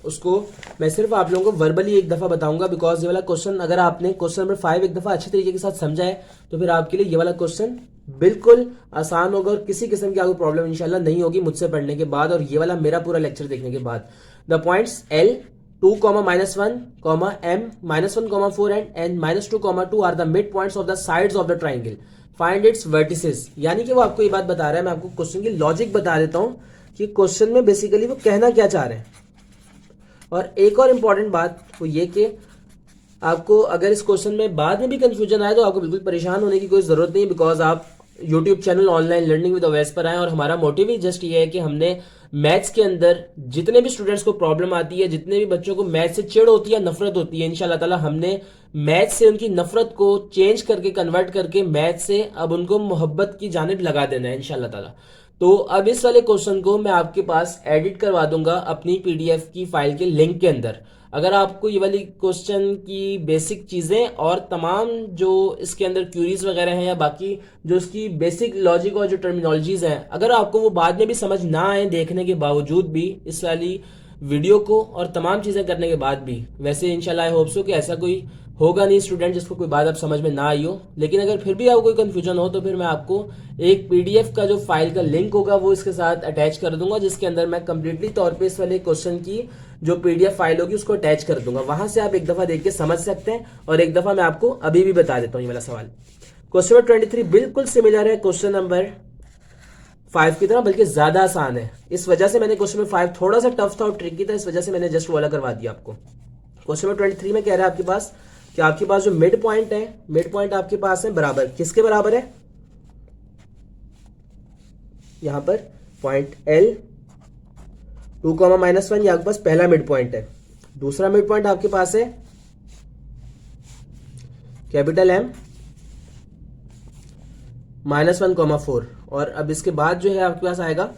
उसको मैं सिर्फ आप लोगों को वर्बली एक दफा बताऊंगा, बिकॉज ये वाला क्वेश्चन अगर आपने क्वेश्चन नंबर 5 एक दफा अच्छे तरीके के साथ समझा है तो फिर आपके लिए ये वाला क्वेश्चन बिल्कुल आसान होगा और किसी किस्म की आपको प्रॉब्लम इंशाल्लाह नहीं होगी मुझसे पढ़ने के बाद और ये वाला मेरा पूरा लेक्चर देखने के बाद. The points L 2, -1, M -1, 4 and -2, 2 are the mid points of the sides of the triangle. Find its vertices. यानी कि वो आपको ये बात बता रहा है, मैं आपको क्वेश्चन की लॉजिक बता देता हूं कि क्वेश्चन में बेसिकली वो कहना क्या चाह रहे हैं. और एक और इम्पॉर्टेंट बात वो ये कि आपको अगर इस क्वेश्चन में बाद में भी कंफ्यूजन आए तो आपको बिल्कुल परेशान होने की कोई जरूरत नहीं, बिकॉज आप YouTube channel online learning with Awais पर आए और हमारा मोटिव ही जस्ट ये है कि हमने मैथ्स के अंदर जितने भी स्टूडेंट्स को प्रॉब्लम आती है, जितने भी बच्चों को मैथ्स से चिढ़ होती है, नफरत होती है, इंशाल्लाह ताला हमने मैथ्स से उनकी नफरत को चेंज करके कन्वर्ट करके मैथ्स से अब उनको मोहब्बत की जानिब लगा देना है इंशाल्लाह ताला. तो अब इस वाले क्वेश्चन को मैं आपके पास एडिट करवा दूंगा अपनी पीडीएफ की फाइल के लिंक के अंदर. अगर आपको ये वाली क्वेश्चन की बेसिक चीजें और तमाम जो इसके अंदर क्यूरीज वगैरह हैं या बाकी जो इसकी बेसिक लॉजिक और जो टर्मिनोलॉजीज हैं, अगर आपको वो बाद में भी समझ ना आए देखने के बावजूद भी इस वाली वीडियो को और तमाम चीजें करने के बाद भी, वैसे इंशाल्लाह आई होप सो कि ऐसा कोई होगा नहीं स्टूडेंट जिसको कोई बात अब समझ में ना आई हो, लेकिन अगर फिर भी आपको कोई कंफ्यूजन हो तो फिर मैं आपको एक पीडीएफ का जो फाइल का लिंक होगा वो इसके साथ अटैच कर दूंगा, जिसके अंदर मैं कंप्लीटली तौर पे इस वाले क्वेश्चन की जो पीडीएफ फाइल होगी उसको अटैच कर दूंगा. वहां से आप एक दफा देख के समझ सकते हैं और एक दफा मैं आपको अभी भी बता देता हूँ ये वाला सवाल. क्वेश्चन नंबर 23 बिल्कुल सिमिलर है क्वेश्चन नंबर 5 की तरह, बल्कि ज्यादा आसान है. इस वजह से मैंने क्वेश्चन नंबर 5 थोड़ा सा टफ था और ट्रिकी था, इस वजह से मैंने जस्ट वाला करवा दिया आपको. क्वेश्चन नंबर 23 में कह रहा है आपके पास कि आपके पास जो मिड पॉइंट है, मिड पॉइंट आपके पास है बराबर, किसके बराबर है, यहां पर पॉइंट L 2,-1 ये आपके पास पहला मिड पॉइंट है। दूसरा मिड पॉइंट आपके पास है कैपिटल M -1,4 और अब इसके बाद जो है आपके पास आएगा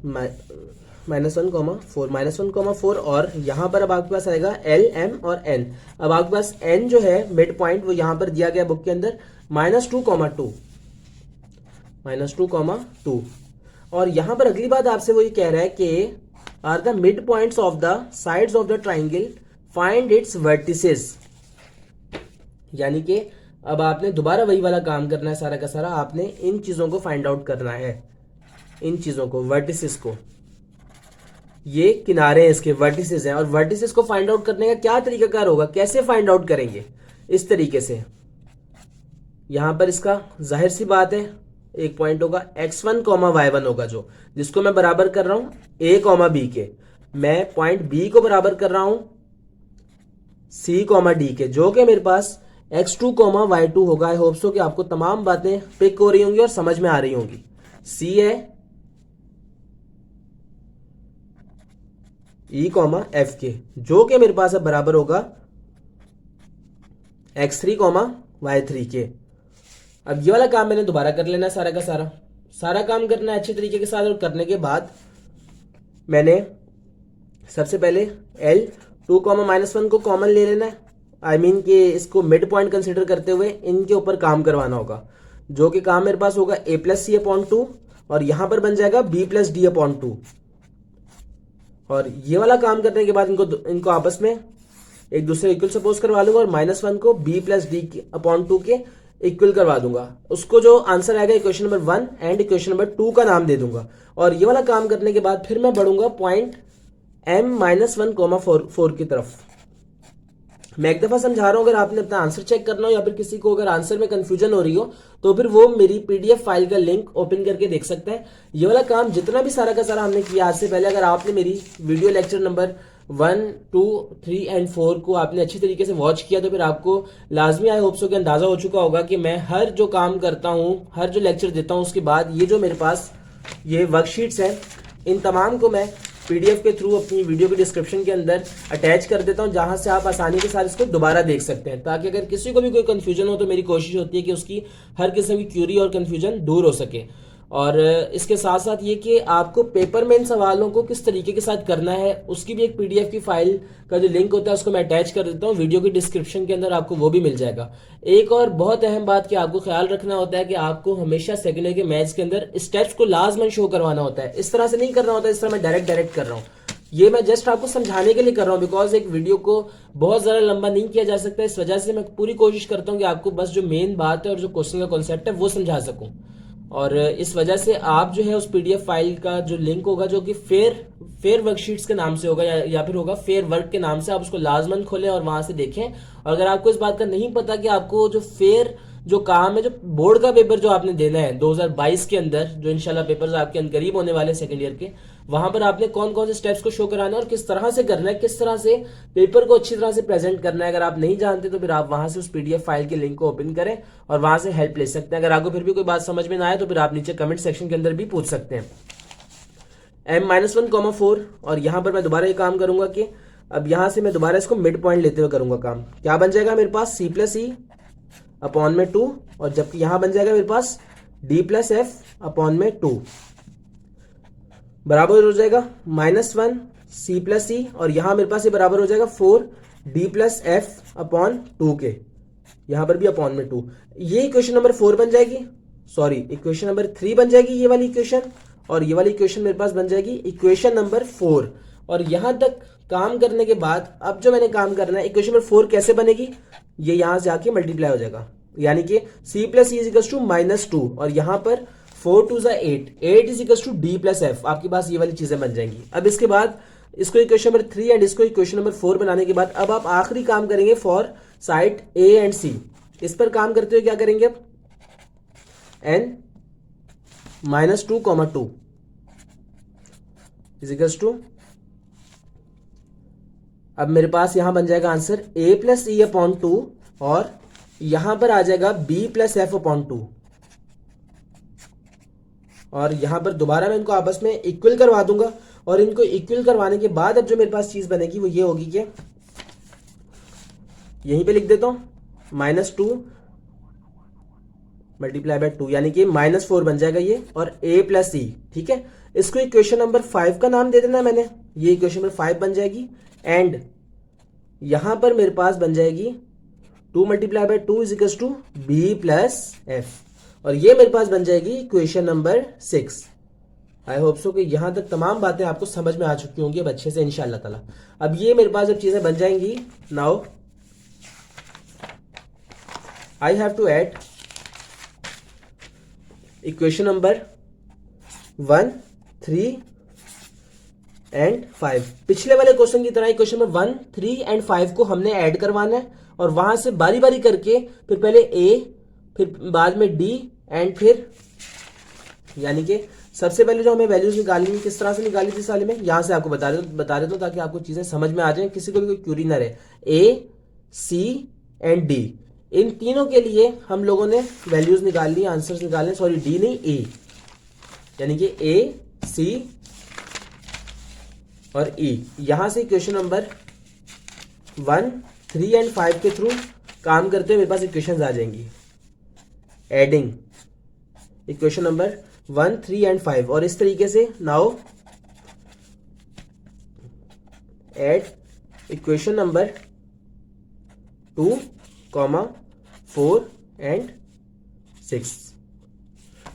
-1,4 और यहां पर अब आपके पास आएगा L M और N। अब आपके पास N जो है मिड पॉइंट वो यहां पर दिया गया बुक के अंदर -2,2 और यहां पर अगली बात आपसे वो ये कह रहा है कि are the mid points of the sides of the triangle find its vertices. यानी कि अब आपने दोबारा वही वाला काम करना है, सारा का सारा आपने इन चीजों को फाइंड आउट करना है, इन चीजों को, वर्टिसेस को, ये किनारे इसके वर्टिसेस हैं और वर्टिसेस को फाइंड आउट करने का क्या तरीकाकार होगा, कैसे फाइंड आउट करेंगे, इस तरीके से। यहां पर इसका जाहिर सी बात है एक पॉइंट होगा x1, y1 होगा जो, जिसको मैं बराबर कर रहा हूं a, b के। मैं पॉइंट b को बराबर कर रहा हूं c, d के, जो कि मेरे पास x2, y2 होगा। आई होप सो कि आपको तमाम बातें पिक हो रही होंगी और समझ में आ रही होंगी। c है e, f के, जो कि मेरे पास अब बराबर होगा x3, y3 के। अब ये वाला काम मैंने दोबारा कर लेना है, सारा का सारा काम करना है अच्छे तरीके के साथ। और करने के बाद मैंने सबसे पहले L 2,-1 को कॉमन ले लेना है। आई मीन कि इसको मिड पॉइंट कंसिडर करते हुए इनके ऊपर काम करवाना होगा, जो कि काम मेरे पास होगा a+c/2 और यहां पर बन जाएगा b+d/2। और ये वाला काम करने के बाद इनको आपस में एक दूसरे इक्वल सपोज करवा लूंगा और -1 को b+d/2 के इक्वल करवा दूंगा। उसको जो आंसर आएगा equation number 1 and equation number 2 का नाम दे दूंगा। और ये वाला काम करने के बाद फिर मैं बढ़ूंगा पॉइंट M -1,4 की तरफ। मैं एक दफा समझा रहा हूं, अगर आपने अपना आंसर चेक करना हो या फिर किसी को अगर आंसर में कंफ्यूजन हो रही हो तो फिर वो मेरी PDF फाइल का लिंक ओपन करके देख सकता है। ये वाला काम जितना भी सारा का सारा हमने किया आज से पहले, अगर आपने मेरी वीडियो लेक्चर नंबर 1, 2, 3 एंड 4 को आपने अच्छी तरीके से वॉच किया तो फिर आपको लाजमी आई होप सो कि अंदाजा हो चुका होगा कि मैं हर जो काम करता हूं, हर जो लेक्चर देता हूं, उसके बाद ये जो मेरे पास ये वर्कशीट्स हैं, इन तमाम को मैं PDF के थ्रू अपनी वीडियो के डिस्क्रिप्शन के अंदर अटैच कर देता हूं, जहां से आप आसानी के साथ इसको दोबारा देख सकते हैं, ताकि अगर किसी को भी कोई कंफ्यूजन हो तो मेरी कोशिश होती है कि उसकी हर किस्म की क्यूरी और कंफ्यूजन दूर हो सके। और इसके साथ साथ ये कि आपको पेपर में इन सवालों को किस तरीके के साथ करना है, उसकी भी एक PDF की फाइल का जो लिंक होता है उसको मैं अटैच कर देता हूँ वीडियो की डिस्क्रिप्शन के अंदर, आपको वो भी मिल जाएगा। एक और बहुत अहम बात कि आपको ख्याल रखना होता है कि आपको हमेशा सेकेंड ईयर के मैथ्स के अंदर स्टेप्स को लाजमन शो करवाना होता है। इस तरह से नहीं करना होता है इस तरह मैं डायरेक्ट कर रहा हूँ। ये मैं जस्ट आपको समझाने के लिए कर रहा हूँ, बिकॉज एक वीडियो को बहुत ज्यादा लंबा नहीं किया जा सकता। इस वजह से मैं पूरी कोशिश करता हूँ कि आपको बस जो मेन बात है और जो क्वेश्चन का कॉन्सेप्ट है वो समझा सकूं। और इस वजह से आप जो है उस PDF फाइल का जो लिंक होगा, जो कि फेयर वर्कशीट्स के नाम से होगा या फिर होगा फेयर वर्क के नाम से, आप उसको लाजमन खोलें और वहां से देखें। और अगर आपको इस बात का नहीं पता कि आपको जो फेयर जो काम है, जो बोर्ड का पेपर जो आपने देना है 2022 के अंदर, जो इंशाल्लाह पेपर्स आपके करीब होने वाले सेकंड ईयर के, वहां पर आपने कौन कौन से स्टेप्स को शो कराना है और किस तरह से करना है, किस तरह से पेपर को अच्छी तरह से प्रेजेंट करना है, अगर आप नहीं जानते तो फिर आप वहां से उस PDF फाइल के लिंक को ओपन करें और वहां से हेल्प ले सकते हैं। अगर आपको फिर भी कोई बात समझ में ना आए तो फिर आप नीचे कमेंट सेक्शन के अंदर भी पूछ सकते हैं। M -1,4 और यहां पर मैं दोबारा ये काम करूंगा कि अब यहां से मैं दोबारा इसको मिड पॉइंट लेते हुए करूंगा काम। क्या बन जाएगा मेरे पास C+E/2 और जबकि यहां बन जाएगा मेरे पास D+F/2 बराबर हो जाएगा -1 C+E और यहां मेरे पास ये बराबर हो जाएगा 4 D+F/2 के, यहां पर भी अपॉन में 2। ये इक्वेशन नंबर 4 बन जाएगी, सॉरी इक्वेशन नंबर 3 बन जाएगी ये वाली इक्वेशन, और ये वाली इक्वेशन मेरे पास बन जाएगी इक्वेशन नंबर 4। और यहां तक काम करने के बाद अब जो मैंने काम करना है, इक्वेशन नंबर 4 कैसे बनेगी, ये यहां से आके मल्टीप्लाई हो जाएगा, यानी कि C+E = -2 और यहां पर 4 2 8 = D+F, आपके पास ये वाली चीजें बन जाएंगी। अब इसके बाद इसको इक्वेशन नंबर 3 एंड इसको इक्वेशन नंबर 4 बनाने के बाद अब आप आखिरी काम करेंगे for side A and C। इस पर काम करते हुए क्या करेंगे, N -2, 2 = अब मेरे पास यहां बन जाएगा answer a plus e upon 2 और यहां पर आ जाएगा b प्लस एफ अपॉन 2 और यहां पर दोबारा मैं इनको आपस में इक्वल करवा दूंगा और इनको इक्वल करवाने के बाद अब जो मेरे पास चीज बनेगी वो ये होगी कि यहीं पे लिख देता हूं -2 मल्टीप्लाई बाय 2 यानी कि -4 बन जाएगा ये और a प्लस ई। ठीक है, इसको इक्वेशन नंबर 5 का नाम दे देना मैंने, ये इक्वेशन नंबर 5 बन जाएगी एंड यहां पर मेरे पास बन जाएगी 2 multiply by 2 is equal to B plus F और ये मेरे पास बन जाएगी equation number 6। I hope so कि यहां तक तमाम बातें आपको समझ में आ चुकी होंगी अब अच्छे से इंशाल्लाह ताला। अब ये मेरे पास जब चीजें बन जाएंगी, now I have to add equation number 1, 3 and 5। पिछले वाले क्वेश्चन की तरह इक्वेशन नंबर 1, 3 एंड 5 को हमने ऐड करवाना है और वहां से बारी बारी करके फिर पहले a, फिर बाद में d एंड फिर यानी कि सबसे पहले जो हमें वैल्यूज निकालनी है किस तरह से निकाली थी साले में, यहां से आपको बता देता हूं ताकि आपको चीजें समझ में आ जाए, किसी को भी कोई क्यूरी ना रहे। a, c एंड d, इन तीनों के लिए हम लोगों ने वैल्यूज निकालनी, आंसर्स निकालने, सॉरी d नहीं a, यानी कि a, c और e। यहां से क्वेश्चन नंबर 1, 3 एंड 5 के थ्रू काम करते हुए मेरे पास इक्वेशंस आ जाएंगी। एडिंग इक्वेशन नंबर 1, 3 एंड 5 और इस तरीके से now add equation number 2, 4 and 6।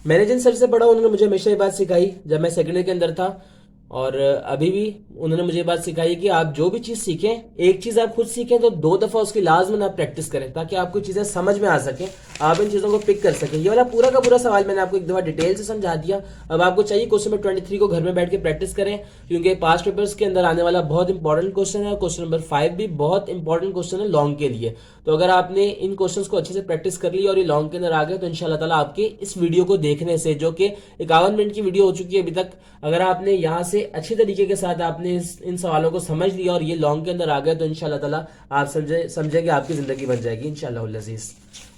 मैंने जिन सर से पढ़ा उन्होंने मुझे हमेशा ये बात सिखाई जब मैं सेकेंडरी के अंदर था और अभी भी उन्होंने मुझे बात सिखाई कि आप जो भी चीज सीखें, एक चीज आप खुद सीखें तो 2 दफा उसकी लाजमन आप प्रैक्टिस करें ताकि आपको चीजें समझ में आ सके, आप इन चीजों को पिक कर सकें। ये वाला पूरा का पूरा सवाल मैंने आपको एक दफा डिटेल से समझा दिया। अब आपको चाहिए क्वेश्चन नंबर 23 को घर में बैठ के प्रैक्टिस करें क्योंकि पास्ट पेपर्स के अंदर आने वाला बहुत इंपॉर्टेंट क्वेश्चन है। क्वेश्चन नंबर 5 भी बहुत इंपॉर्टेंट क्वेश्चन है लॉन्ग के लिए। तो अगर आपने इन क्वेश्चंस को अच्छे से प्रैक्टिस कर ली और ये लॉन्ग के अंदर आ गए तो इंशाल्लाह ताला आपके इस वीडियो को देखने से, जो कि 51 मिनट की वीडियो हो चुकी है अभी तक, अगर आपने यहाँ से अच्छे तरीके के साथ आपने इन सवालों को समझ लिया और ये लॉन्ग के अंदर आ गए तो इंशाल्लाह ताला आप समझे कि आपकी जिंदगी बन जाएगी इंशाल्लाह अज़ीज।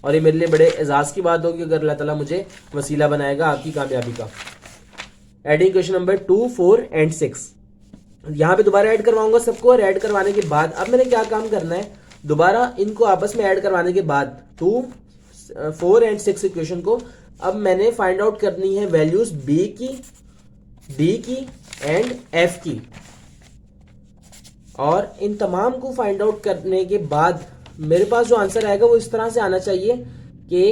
और ये मेरे लिए बड़े एजाज की बात होगी अगर अल्लाह ताला मुझे वसीला बनाएगा आपकी कामयाबी का। एडिंग क्वेश्चन नंबर 2, 4 एंड 6 यहाँ पे दोबारा ऐड करवाऊंगा सबको और ऐड करवाने के बाद अब मैंने क्या काम करना है, दोबारा इनको आपस में ऐड करवाने के बाद 2, 4 एंड 6 इक्वेशन को अब मैंने फाइंड आउट करनी है वैल्यूज b की, d की एंड f की। और इन तमाम को फाइंड आउट करने के बाद मेरे पास जो आंसर आएगा वो इस तरह से आना चाहिए कि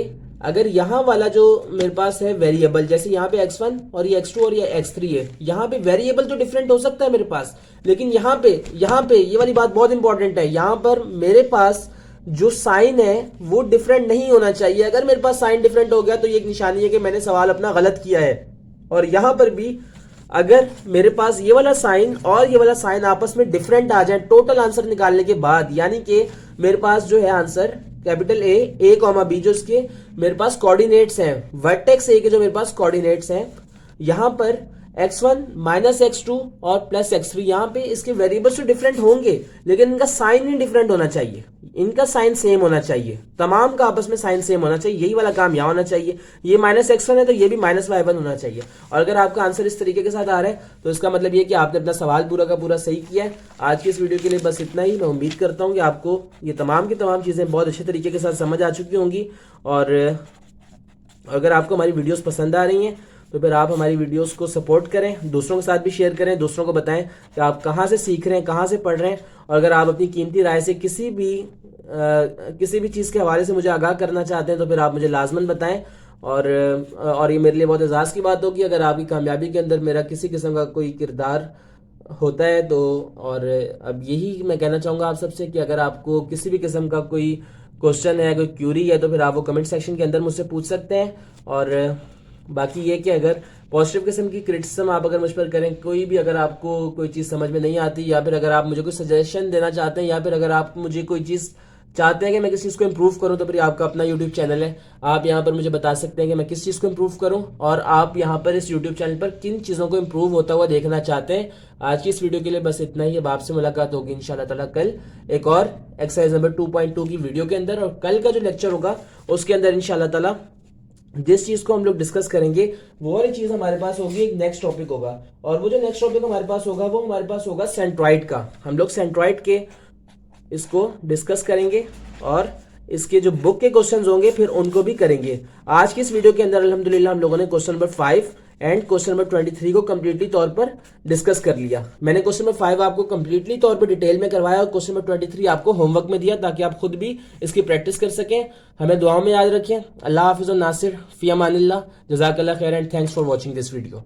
अगर यहाँ वाला जो मेरे पास है वेरिएबल, जैसे यहाँ पे x1 और ये x2 और ये x3 है, यहाँ पे वेरिएबल तो डिफरेंट हो सकता है मेरे पास, लेकिन यहाँ पे ये वाली बात बहुत इंपॉर्टेंट है, यहाँ पर मेरे पास जो साइन है वो डिफरेंट नहीं होना चाहिए। अगर मेरे पास साइन डिफरेंट हो गया तो ये एक निशानी है कि मैंने सवाल अपना गलत किया है। और यहाँ पर भी अगर मेरे पास ये वाला साइन और ये वाला साइन आपस में डिफरेंट आ जाए टोटल आंसर निकालने के बाद, यानी कि मेरे पास जो है answer capital A comma B जो इसके मेरे पास कोऑर्डिनेट्स हैं, वर्टेक्स ए के जो मेरे पास कोऑर्डिनेट्स हैं, यहाँ पर x1 माइनस x2 और प्लस x3, यहाँ पे इसके वेरिएबल्स तो डिफरेंट होंगे लेकिन इनका साइन नहीं डिफरेंट होना चाहिए, इनका साइन सेम होना चाहिए, तमाम का आपस में साइन सेम होना चाहिए। यही वाला काम यहाँ होना चाहिए, ये माइनस x1 है तो ये भी माइनस y1 होना चाहिए। और अगर आपका आंसर इस तरीके के साथ आ रहा है तो इसका मतलब ये कि आपने अपना सवाल पूरा का पूरा सही किया है। आज की इस वीडियो के लिए बस इतना ही। मैं उम्मीद करता हूँ कि आपको ये तमाम की तमाम चीज़ें बहुत अच्छे तरीके के साथ समझ आ चुकी होंगी। और अगर आपको हमारी वीडियोस पसंद आ रही हैं तो फिर आप हमारी वीडियोस को सपोर्ट करें, दूसरों के साथ भी शेयर करें, दूसरों को बताएं कि आप कहाँ से सीख रहे हैं, कहाँ से पढ़ रहे हैं। और अगर आप अपनी कीमती राय से किसी भी चीज़ के हवाले से मुझे आगाह करना चाहते हैं तो फिर आप मुझे लाजमन बताएं। और ये मेरे लिए बहुत एजाज़ की बात होगी अगर आपकी कामयाबी के अंदर मेरा किसी किस्म का कोई किरदार होता है तो। और अब यही मैं कहना चाहूँगा आप सबसे कि अगर आपको किसी भी किस्म का कोई क्वेश्चन है, कोई क्यूरी है तो फिर आप वो कमेंट सेक्शन के अंदर मुझसे पूछ सकते हैं। और बाकी ये कि अगर पॉजिटिव किस्म की क्रिटिसिज्म आप अगर मुझ पर करें, कोई भी अगर आपको कोई चीज़ समझ में नहीं आती या फिर अगर आप मुझे कोई सजेशन देना चाहते हैं या फिर अगर आप मुझे कोई चीज़ चाहते हैं कि मैं किस चीज़ को इम्प्रूव करूं, तो फिर आपका अपना यूट्यूब चैनल है। आप यहां पर मुझे बता सकते हैं कि मैं किस चीज़ को इम्प्रूव करूं और आप यहां पर इस यूट्यूब चैनल पर किन चीज़ों को इम्प्रूव होता हुआ देखना चाहते हैं। आज की इस वीडियो के लिए बस इतना ही। अब आपसे मुलाकात होगी इंशाल्लाह ताला कल एक और एक्सरसाइज नंबर 2.2 की वीडियो के अंदर। और कल का जो लेक्चर होगा उसके अंदर इंशाल्लाह ताला जिस चीज को हम लोग डिस्कस करेंगे वो वाली चीज हमारे पास होगी, एक नेक्स्ट टॉपिक होगा। और वो जो नेक्स्ट टॉपिक हमारे पास होगा वो हमारे पास होगा सेंट्रॉइड का। हम लोग सेंट्रॉइड के इसको डिस्कस करेंगे और इसके जो बुक के क्वेश्चंस होंगे फिर उनको भी करेंगे। आज की इस वीडियो के अंदर अल्हम्दुलिल्लाह हम लोगों ने question number 5 and question number 23 को कंप्लीटली तौर पर डिस्कस कर लिया। मैंने क्वेश्चन नंबर 5 आपको कंप्लीटली तौर पर डिटेल में करवाया और क्वेश्चन नंबर 23 आपको होमवर्क में दिया ताकि आप खुद भी इसकी प्रैक्टिस कर सकें। हमें दुआओं में याद रखें। अल्लाह हाफिज़ और नासिर, फी अमानिल्लाह, जज़ाकल्लाह खैर and thanks for watching this video.